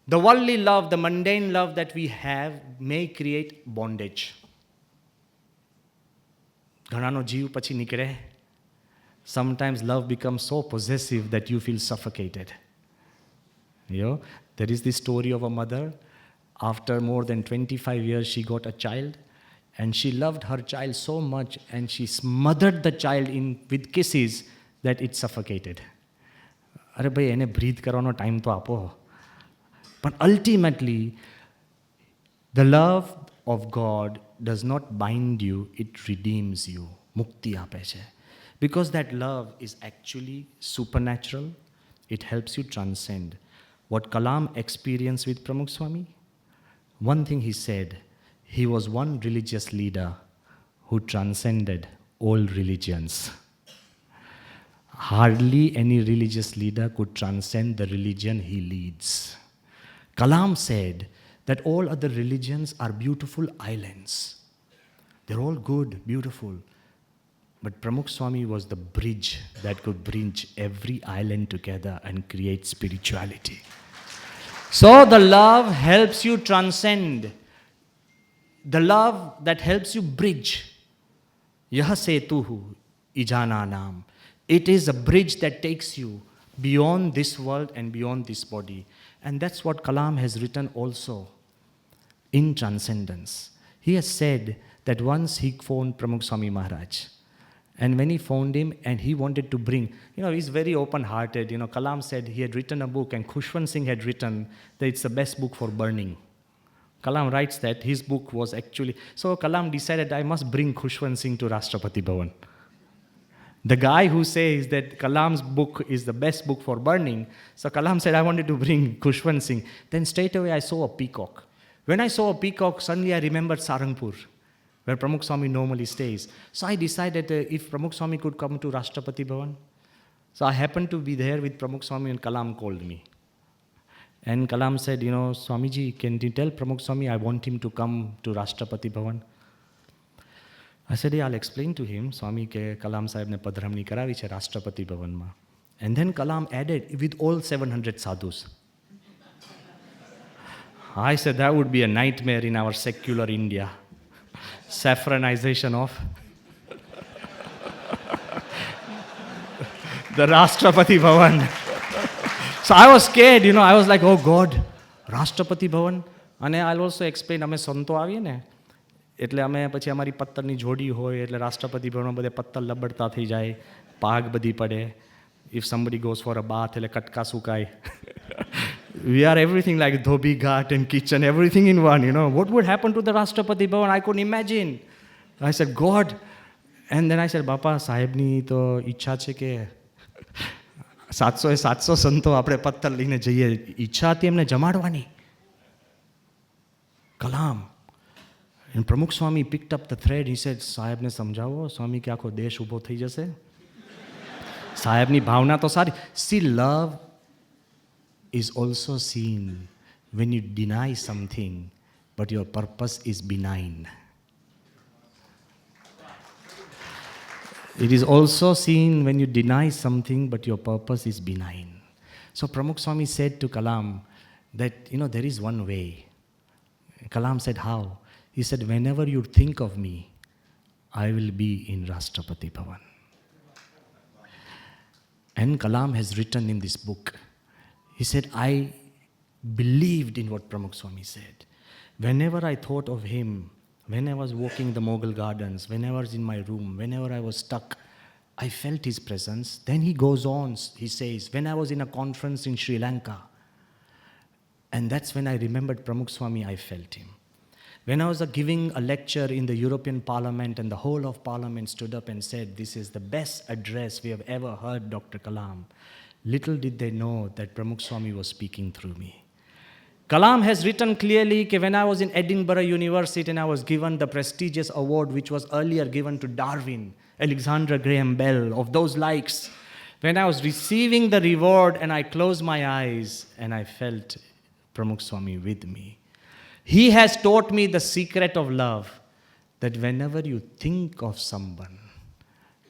The worldly love, the mundane love that we have may create bondage. Ghanano jeev pachi nikre. Sometimes love becomes so possessive that you feel suffocated. You know, there is this story of a mother. After more than 25 years, she got a child. And she loved her child so much and she smothered the child with kisses that it suffocated. Are bhai, ene breathe karano time to apo. But ultimately, the love of God does not bind you, it redeems you. Mukti ape che. Because that love is actually supernatural, it helps you transcend. What Kalam experienced with Pramukh Swami, one thing he said, he was one religious leader who transcended all religions. Hardly any religious leader could transcend the religion he leads. Kalam said that all other religions are beautiful islands. They're all good, beautiful. But Pramukh Swami was the bridge that could bridge every island together and create spirituality. So the love helps you transcend. The love that helps you bridge. Yah setuhu ijana naam. It is a bridge that takes you beyond this world and beyond this body. And that's what Kalam has written also in Transcendence. He has said that once he phoned Pramukh Swami Maharaj And when he found him and he wanted to bring, he's very open-hearted. Kalam said he had written a book and Khushwant Singh had written that it's the best book for burning. Kalam writes that his book was actually... So Kalam decided, I must bring Khushwant Singh to Rashtrapati Bhavan. The guy who says that Kalam's book is the best book for burning, so Kalam said, I wanted to bring Khushwant Singh. Then straight away I saw a peacock. When I saw a peacock, suddenly I remembered Sarangpur, where Pramukh Swami normally stays. So I decided if Pramukh Swami could come to Rashtrapati Bhavan. So I happened to be there with Pramukh Swami and Kalam called me. And Kalam said, Swamiji, can you tell Pramukh Swami I want him to come to Rashtrapati Bhavan? I said, yeah, I'll explain to him. Swami ke Kalam Sahib ne padramni karavi che Rashtrapati Bhavan ma. And then Kalam added, with all 700 sadhus. I said, that would be a nightmare in our secular India. Saffronization of the Rashtrapati Bhavan. So I was scared, I was like, oh God, Rashtrapati Bhavan. And I'll also explain, અમે સંતો આવીએ ને એટલે અમે પછી અમારી પત્તરની જોડી હોય એટલે રાષ્ટ્રપતિ ભવનમાં બધે પત્તર લબડતા થઈ જાય, પાગ બધી પડે. If somebody goes for a bath, એટલે કટકા સુકાય. We are everything like Dhobi Ghat and kitchen, everything in one, What would happen to the Rashtrapati Bhavan? I couldn't imagine. I said, God. And then I said, Bapa, સાહેબની તો ઈચ્છા છે કે 700 સંતો આપણે પત્તર લઈને જઈએ. ઈચ્છા હતી એમને જમાડવાની. Kalam. And Pramukh Swami picked up the thread. He said, સાહેબને સમજાવો, સ્વામી કે આખો દેશ ઊભો થઈ જશે. સાહેબની ભાવના તો સારી. See, love is also seen when you deny something, but your purpose is benign. It is also seen when you deny something, but your purpose is benign. So Pramukh Swami said to Kalam that, there is one way. Kalam said, how? He said, whenever you think of me, I will be in Rashtrapati Bhavan. And Kalam has written in this book, he said, I believed in what Pramukh Swami said. Whenever I thought of him, when I was walking the Mughal gardens, when I was in my room, whenever I was stuck, I felt his presence. Then he goes on, he says, when I was in a conference in Sri Lanka, and that's when I remembered Pramukh Swami, I felt him. When I was giving a lecture in the European Parliament and the whole of Parliament stood up and said, this is the best address we have ever heard, Dr. Kalam. Little did they know that Pramukh Swami was speaking through me. Kalam has written clearly that when I was in Edinburgh University and I was given the prestigious award which was earlier given to Darwin, Alexander Graham Bell, of those likes, when I was receiving the reward and I closed my eyes and I felt Pramukh Swami with me. He has taught me the secret of love, that whenever you think of someone,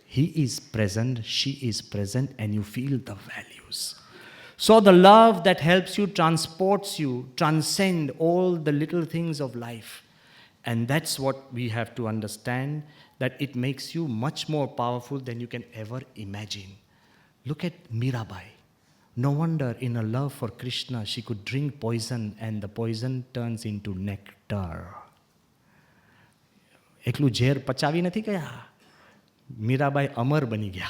he is present, she is present, and you feel the values. So the love that helps you, transports you, transcend all the little things of life. And that's what we have to understand, that it makes you much more powerful than you can ever imagine. Look at Mirabai. No wonder in her love for Krishna, she could drink poison and the poison turns into nectar. એકલું ઝેર પચાવી નથી ગયા, મીરાબાઈ અમર બની ગયા.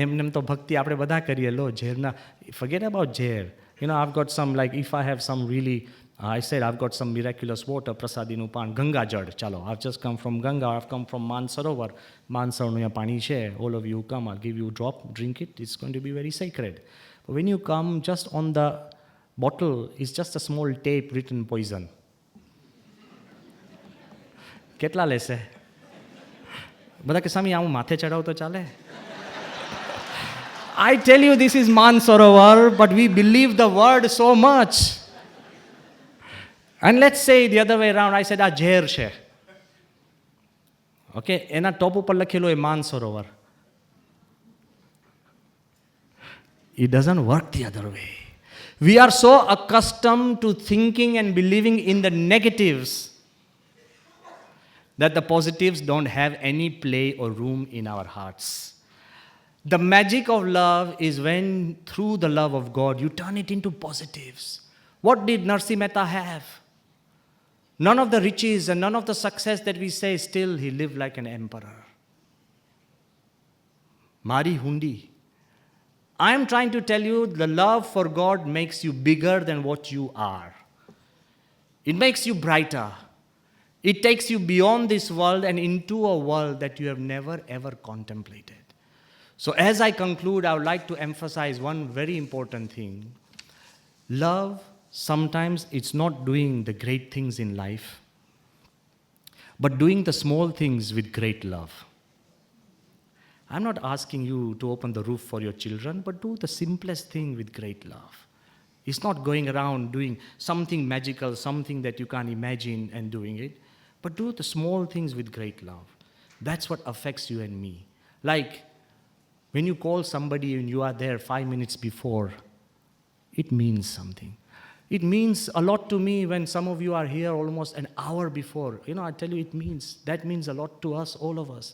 એમને તો ભક્તિ આપણે બધા કરીએ, લો ઝેરના, forget about ઝેર. I've got some, like if I have some really, I said I've got some miraculous water, પ્રસાદીનું પાન, ગંગા જળ, ચાલો, I've just come from Ganga, I've come from Mansarovar. Mansarovarનું અહીંયા પાણી છે, all of you come, I'll give you a drop, drink it, it's going to be very sacred. But when you come, just on the bottle is just a small tape written poison. કેટલા લેશે? બધા કે સ્વામી આવું માથે ચડાવ તો ચાલે? I tell you, this is Mansarovar, but we believe the word so much. And let's say the other way around, I said, આ ઝેર છે. Okay, એના ટોપ ઉપર લખેલું હોય Mansarovar. It doesn't work the other way. We are so accustomed to thinking and believing in the negatives that the positives don't have any play or room in our hearts. The magic of love is when, through the love of God, you turn it into positives. What did Narsi Mehta have? None of the riches and none of the success that we say, still he lived like an emperor. Mari hundi. I am trying to tell you the love for God makes you bigger than what you are. It makes you brighter. It takes you beyond this world and into a world that you have never ever contemplated. So as I conclude, I would like to emphasize one very important thing. Love, sometimes it's not doing the great things in life, but doing the small things with great love. I'm not asking you to open the roof for your children, but do the simplest thing with great love. It's not going around doing something magical, something that you can't imagine and doing it, but do the small things with great love. That's what affects you and me. Like when you call somebody and you are there 5 minutes before, it means something. It means a lot to me when some of you are here almost an hour before. I tell you, that means a lot to us, all of us.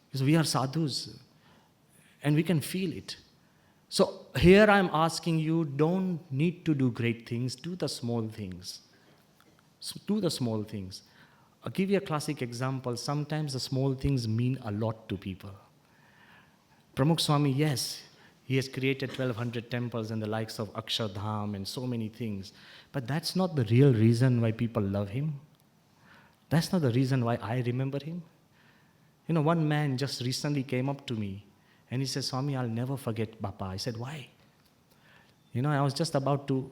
Because we are sadhus and we can feel it. So here I'm asking you, don't need to do great things, do the small things. So do the small things. I'll give you a classic example. Sometimes the small things mean a lot to people. Pramukh Swami, yes, he has created 1200 temples and the likes of Akshardham and so many things. But that's not the real reason why people love him. That's not the reason why I remember him. One man just recently came up to me and he said, Swami, I'll never forget Bapa. I said, why? I was just about to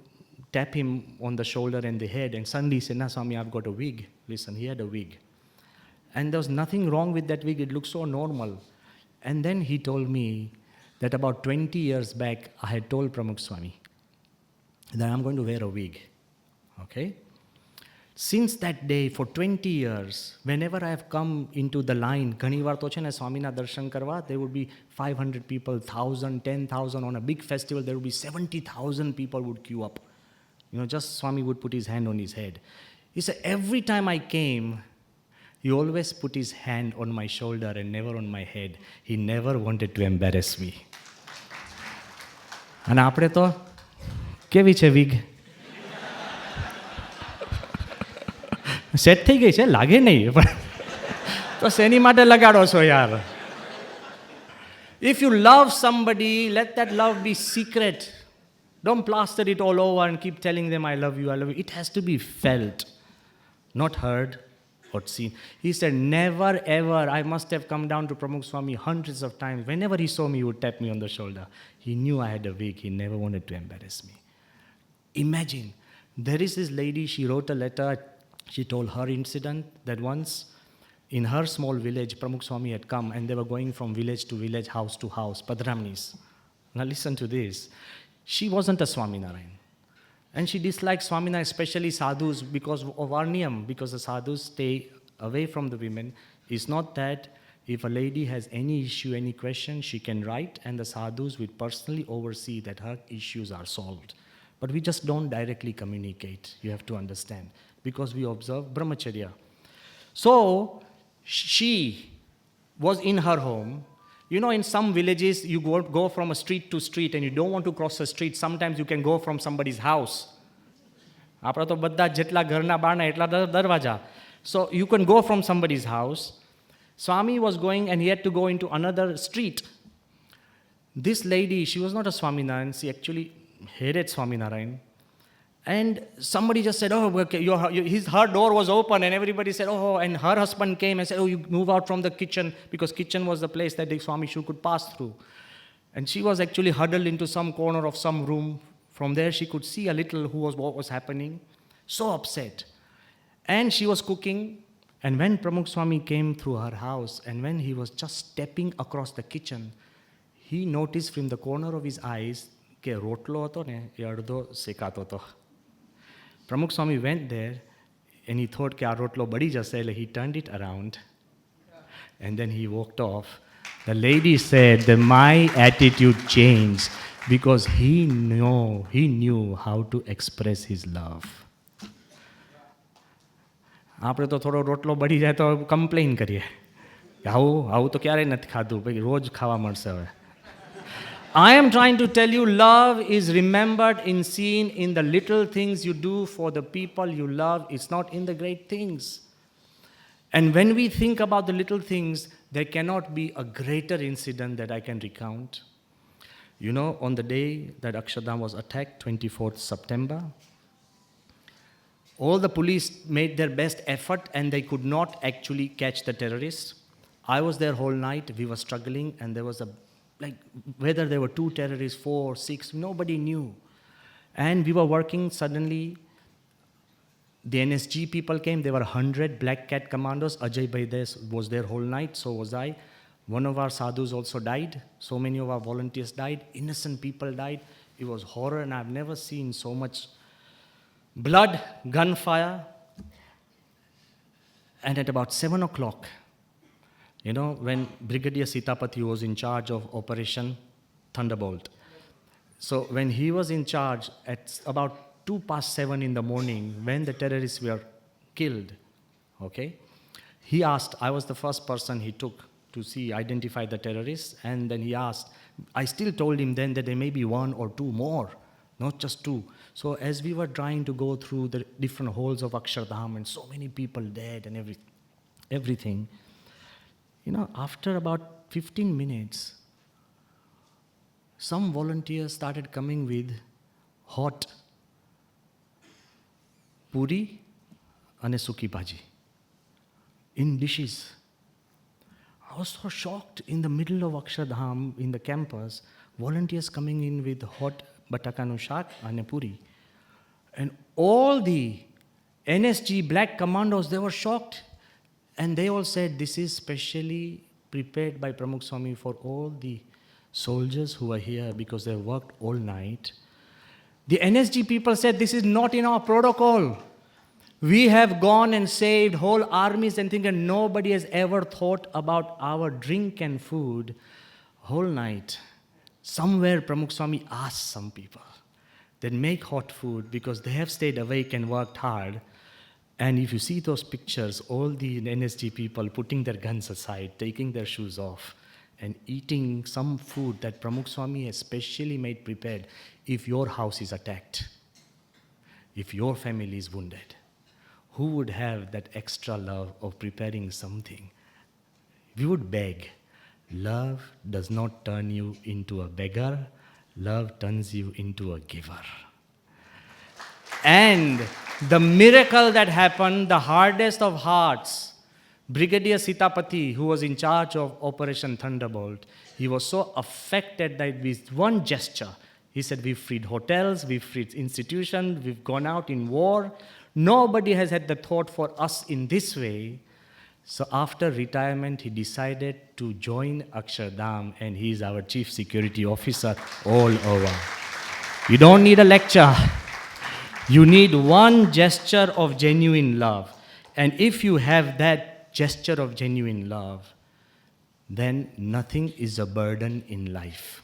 tap him on the shoulder and the head, and suddenly he said, nah, Swami, I've got a wig. Listen, he had a wig. And there was nothing wrong with that wig. It looked so normal. And then he told me that about 20 years back, I had told Pramukh Swami that I'm going to wear a wig. Okay? Since that day, for 20 years, whenever I have come into the line, ઘણી વાર તો છે ને સ્વામીના દર્શન કરવા, there would be 500 people, 1,000, 10,000 on a big festival, there would be 70,000 people would queue up. Just Swami would put his hand on his head. He said, every time I came, he always put his hand on my shoulder and never on my head. He never wanted to embarrass me. અને આપણે તો કેવી છે વિગ? Set થઈ ગઈ છે, લાગે નહીં, પણ તો શેની માટે લગાડો છો યાર? If you love somebody, let that love be secret. Don't plaster it all over and keep telling them, I love you, I love you. It has to be felt, not heard or seen. He said, never ever, I must have come down to Pramukh Swami hundreds of times. Whenever he saw me, he would tap me on the shoulder. He knew I had a wig. He never wanted to embarrass me. Imagine, there is this lady, she wrote a letter. She told her incident that once in her small village, Pramukh Swami had come and they were going from village to village, house to house, Padramnis. Now listen to this. She wasn't a Swaminarayan. And she disliked Swaminarayan, especially sadhus, because of our niyam, because the sadhus stay away from the women. It's not that if a lady has any issue, any question, she can write and the sadhus will personally oversee that her issues are solved. But we just don't directly communicate, you have to understand, because we observe brahmacharya. So, she was in her home. In some villages, you go from a street to street and you don't want to cross a street. Sometimes you can go from somebody's house. આપણા તો બધા જેટલા ઘરના બારણા એટલા દરવાજા. So you can go from somebody's house. Swami was going and he had to go into another street. This lady, she was not a Swaminarayan. She actually hated Swaminarayan. And somebody just said, oh, okay, her door was open and everybody said, oh, and her husband came and said, oh, you move out from the kitchen, because kitchen was the place that the Swami could pass through. And she was actually huddled into some corner of some room. From there she could see a little what was happening. So upset. And she was cooking. And when Pramukh Swami came through her house and when he was just stepping across the kitchen, he noticed from the corner of his eyes કે રોટલો હતો ને એ અડધો શેકાતો હતો. Pramukh Swami went there and he thought કે આ રોટલો બળી જશે, એટલે he turned it around and then he walked off. The lady said that my attitude changed because he knew how to express his love. આપણે તો થોડો રોટલો બળી જાય તો કમ્પ્લેન કરીએ, આવું તો ક્યારેય નથી ખાધું, ભાઈ રોજ ખાવા મળશે હવે. I am trying to tell you, love is remembered and seen in the little things you do for the people you love. It's not in the great things. And when we think about the little things, There cannot be a greater incident that I can recount. You know, on the day that Akshardham was attacked, 24th September, all the police made their best effort and they could not actually catch the terrorists. I was there whole night, we were struggling, and there was whether there were 2 terrorists, 4, 6, nobody knew. And we were working, suddenly the NSG people came, there were 100 Black Cat commandos. Ajay Bhai was there whole night, so was I. One of our sadhus also died. So many of our volunteers died. Innocent people died. It was horror, and I've never seen so much blood, gunfire. And at about 7 o'clock, you know, when Brigadier Sitapati was in charge of Operation Thunderbolt. So when he was in charge at about 7:02 in the morning, when the terrorists were killed, okay, he asked, I was the first person he took to identify the terrorists, and then he asked, I still told him then that there may be 1 or 2 more, not just 2. So as we were trying to go through the different holes of Akshardham and so many people dead and everything, you know, after about 15 minutes, some volunteers started coming with hot puri and suki bhaji in dishes. I was so shocked. In the middle of Akshardham, in the campus, volunteers coming in with hot batakanu shak and puri. And all the NSG black commandos, they were shocked. And they all said, this is specially prepared by Pramukh Swami for all the soldiers who are here because they worked all night. The NSG people said, this is not in our protocol. We have gone and saved whole armies and things, and nobody has ever thought about our drink and food whole night. Somewhere Pramukh Swami asked some people, then make hot food because they have stayed awake and worked hard. And if you see those pictures, all the NSG people putting their guns aside, taking their shoes off, and eating some food that Pramukh Swami has specially made prepared. If your house is attacked, if your family is wounded, who would have that extra love of preparing something? We would beg. Love does not turn you into a beggar. Love turns you into a giver. And the miracle that happened, the hardest of hearts, Brigadier Sitapati, who was in charge of Operation Thunderbolt, he was so affected that with one gesture, he said, we've freed hotels, we've freed institutions, we've gone out in war. Nobody has had the thought for us in this way. So after retirement, he decided to join Akshardham, and he is our chief security officer all over. You don't need a lecture. You need one gesture of genuine love. And if you have that gesture of genuine love, then nothing is a burden in life.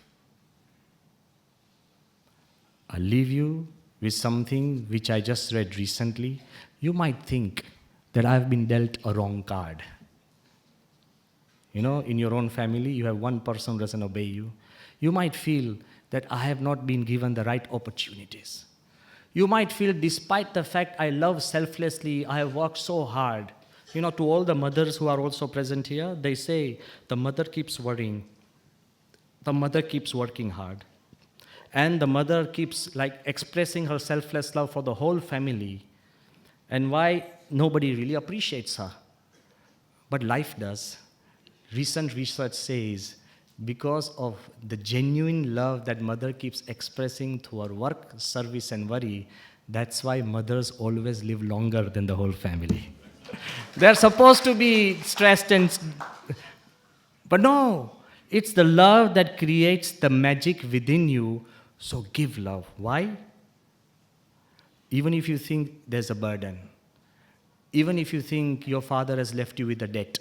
I'll leave you with something which I just read recently. You might think that I've been dealt a wrong card. You know, in your own family, you have one person who doesn't obey you. You might feel that I have not been given the right opportunities. You might feel, despite the fact I love selflessly, I have worked so hard. You know, to all the mothers who are also present here, they say, the mother keeps worrying. The mother keeps working hard. And the mother keeps expressing her selfless love for the whole family. And why nobody really appreciates her. But life does. Recent research says, because of the genuine love that mother keeps expressing through her work, service, and worry, that's why mothers always live longer than the whole family. They're supposed to be stressed but no, it's the love that creates the magic within you. So give love. Why? Even if you think there's a burden, even if you think your father has left you with a debt,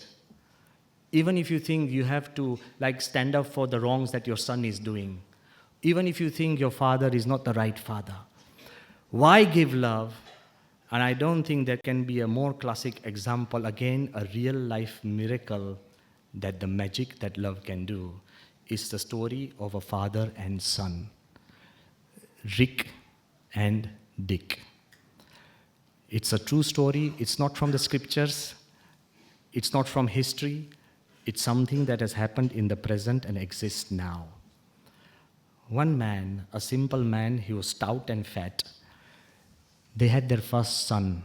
even if you think you have to stand up for the wrongs that your son is doing, even if you think your father is not the right father, why give love? And I don't think there can be a more classic example, again, a real life miracle that the magic that love can do is the story of a father and son, Rick and Dick. It's a true story. It's not from the scriptures. It's not from history. It's something that has happened in the present and exists now. One man, a simple man, he was stout and fat. They had their first son.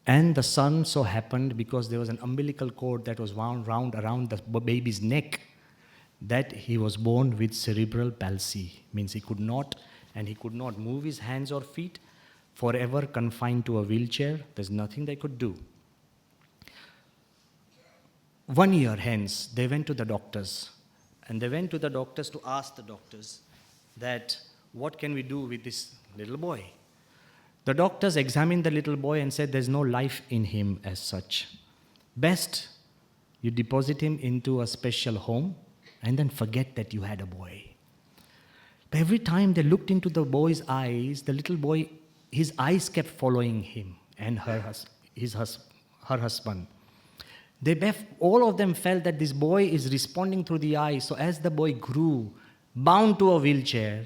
And the son so happened, because there was an umbilical cord that was wound round around the baby's neck, that he was born with cerebral palsy. Means he could not move his hands or feet, forever confined to a wheelchair. There's nothing they could do. 1 year hence, they went to the doctors. And they went to the doctors to ask the doctors that, what can we do with this little boy? The doctors examined the little boy and said, there's no life in him as such. Best, you deposit him into a special home and then forget that you had a boy. But every time they looked into the boy's eyes, the little boy, his eyes kept following him and her husband. All of them felt that this boy is responding through the eyes. So as the boy grew, bound to a wheelchair,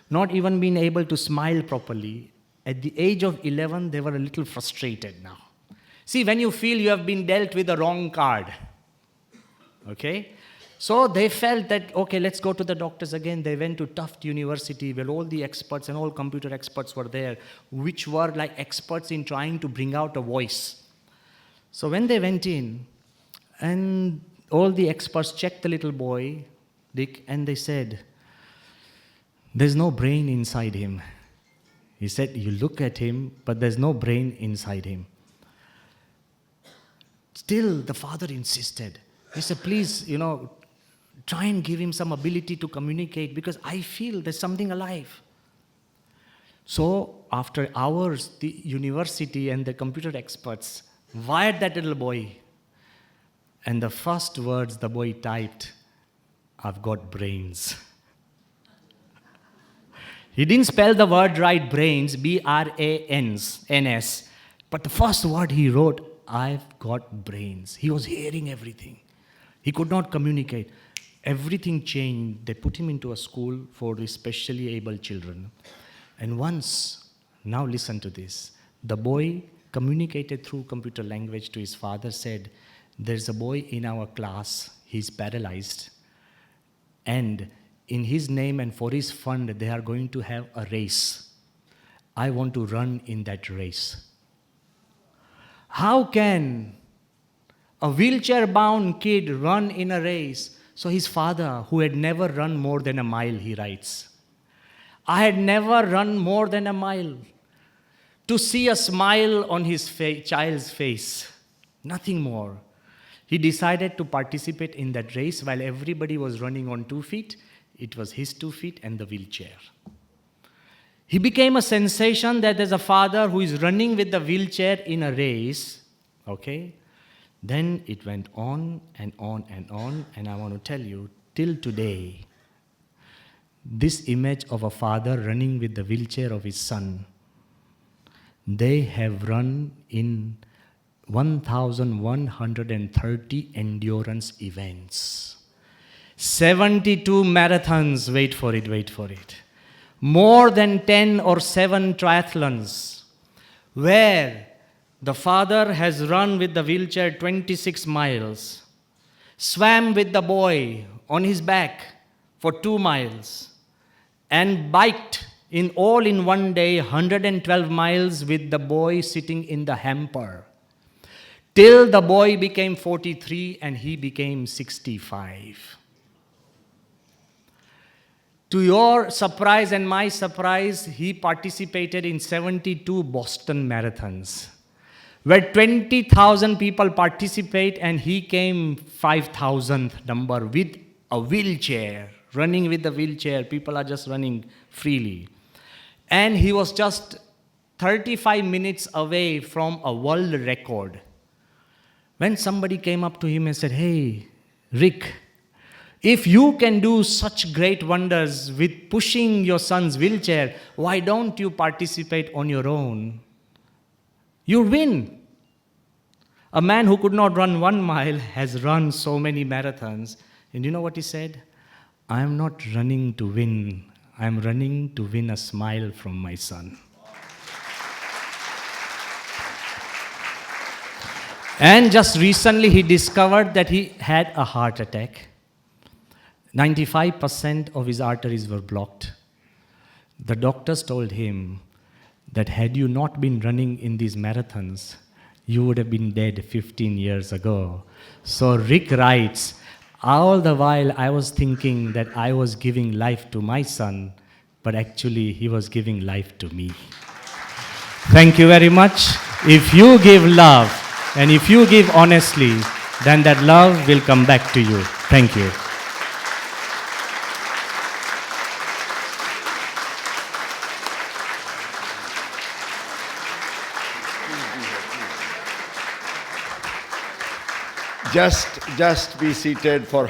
not even being able to smile properly, at the age of 11, they were a little frustrated now. See, when you feel you have been dealt with the wrong card, okay? So they felt that, okay, let's go to the doctors again. They went to Tufts University, where all the experts and all computer experts were there, which were like experts in trying to bring out a voice. So when they went in, and all the experts checked the little boy, Dick, and they said, there's no brain inside him. He said, you look at him, but there's no brain inside him. Still, the father insisted. He said, please, try and give him some ability to communicate, because I feel there's something alive. So, after hours, the university and the computer experts wired that little boy. And the first words the boy typed, I've got brains. He didn't spell the word right, brains, B-R-A-N-S. But the first word he wrote, I've got brains. He was hearing everything. He could not communicate. Everything changed. They put him into a school for the specially able children. And once, now listen to this, the boy communicated through computer language to his father, said, there's a boy in our class, he's paralyzed, and in his name and for his fund, they are going to have a race. I want to run in that race. How can a wheelchair-bound kid run in a race? So his father, who had never run more than a mile, he writes, I had never run more than a mile. To see a smile on his child's face, nothing more. He decided to participate in that race while everybody was running on 2 feet. It was his 2 feet and the wheelchair. He became a sensation that there's a father who is running with the wheelchair in a race. Okay? Then it went on and on and on, and I want to tell you, till today, this image of a father running with the wheelchair of his son, they have run in 1,130 endurance events. 72 marathons, wait for it. More than 10 or 7 triathlons, where the father has run with the wheelchair 26 miles, swam with the boy on his back for 2 miles, and biked in 1 day 112 miles with the boy sitting in the hamper, till the boy became 43 and he became 65. To your surprise and my surprise, he participated in 72 Boston marathons, where 20,000 people participate, and he came 5,000th number with a wheelchair, running with the wheelchair. People are just running freely. And he was just 35 minutes away from a world record. When somebody came up to him and said, hey, Rick, if you can do such great wonders with pushing your son's wheelchair, why don't you participate on your own? You'll win. A man who could not run 1 mile has run so many marathons. And you know what he said? I am not running to win. I am running to win a smile from my son. And just recently he discovered that he had a heart attack. 95% of his arteries were blocked. The doctors told him that had you not been running in these marathons, you would have been dead 15 years ago. So Rick writes, all the while I was thinking that I was giving life to my son, but actually he was giving life to me. Thank you very much. If you give love and if you give honestly, then that love will come back to you. Thank you. Just be seated for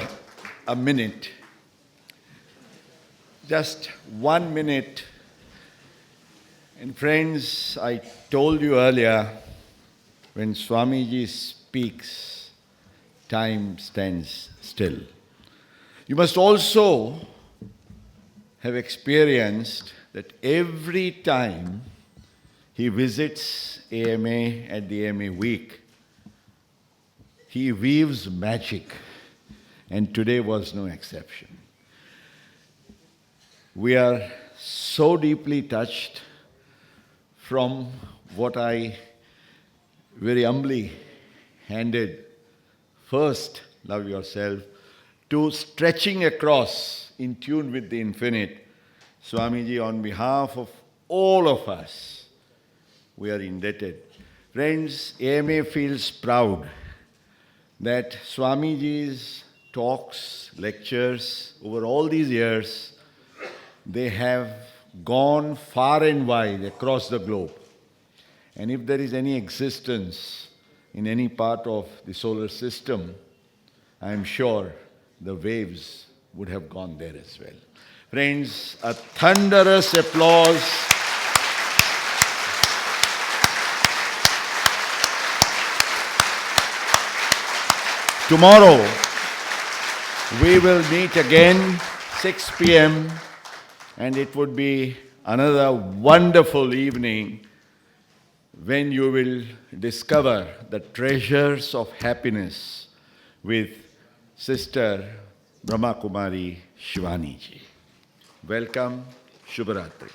a minute. Just 1 minute. And friends, I told you earlier, when Swamiji speaks, time stands still. You must also have experienced that every time he visits AMA at the AMA week, he weaves magic, and today was no exception. We are so deeply touched from what I very humbly handed first, love yourself, to stretching across in tune with the infinite. Swamiji, on behalf of all of us, we are indebted. Friends, AMA feels proud that Swamiji's talks, lectures, over all these years, they have gone far and wide across the globe. And if there is any existence in any part of the solar system, I am sure the waves would have gone there as well. Friends, a thunderous applause. Tomorrow, we will meet again, 6 p.m., and it would be another wonderful evening when you will discover the treasures of happiness with Sister Brahma Kumari Shivani ji. Welcome, Shubharatri.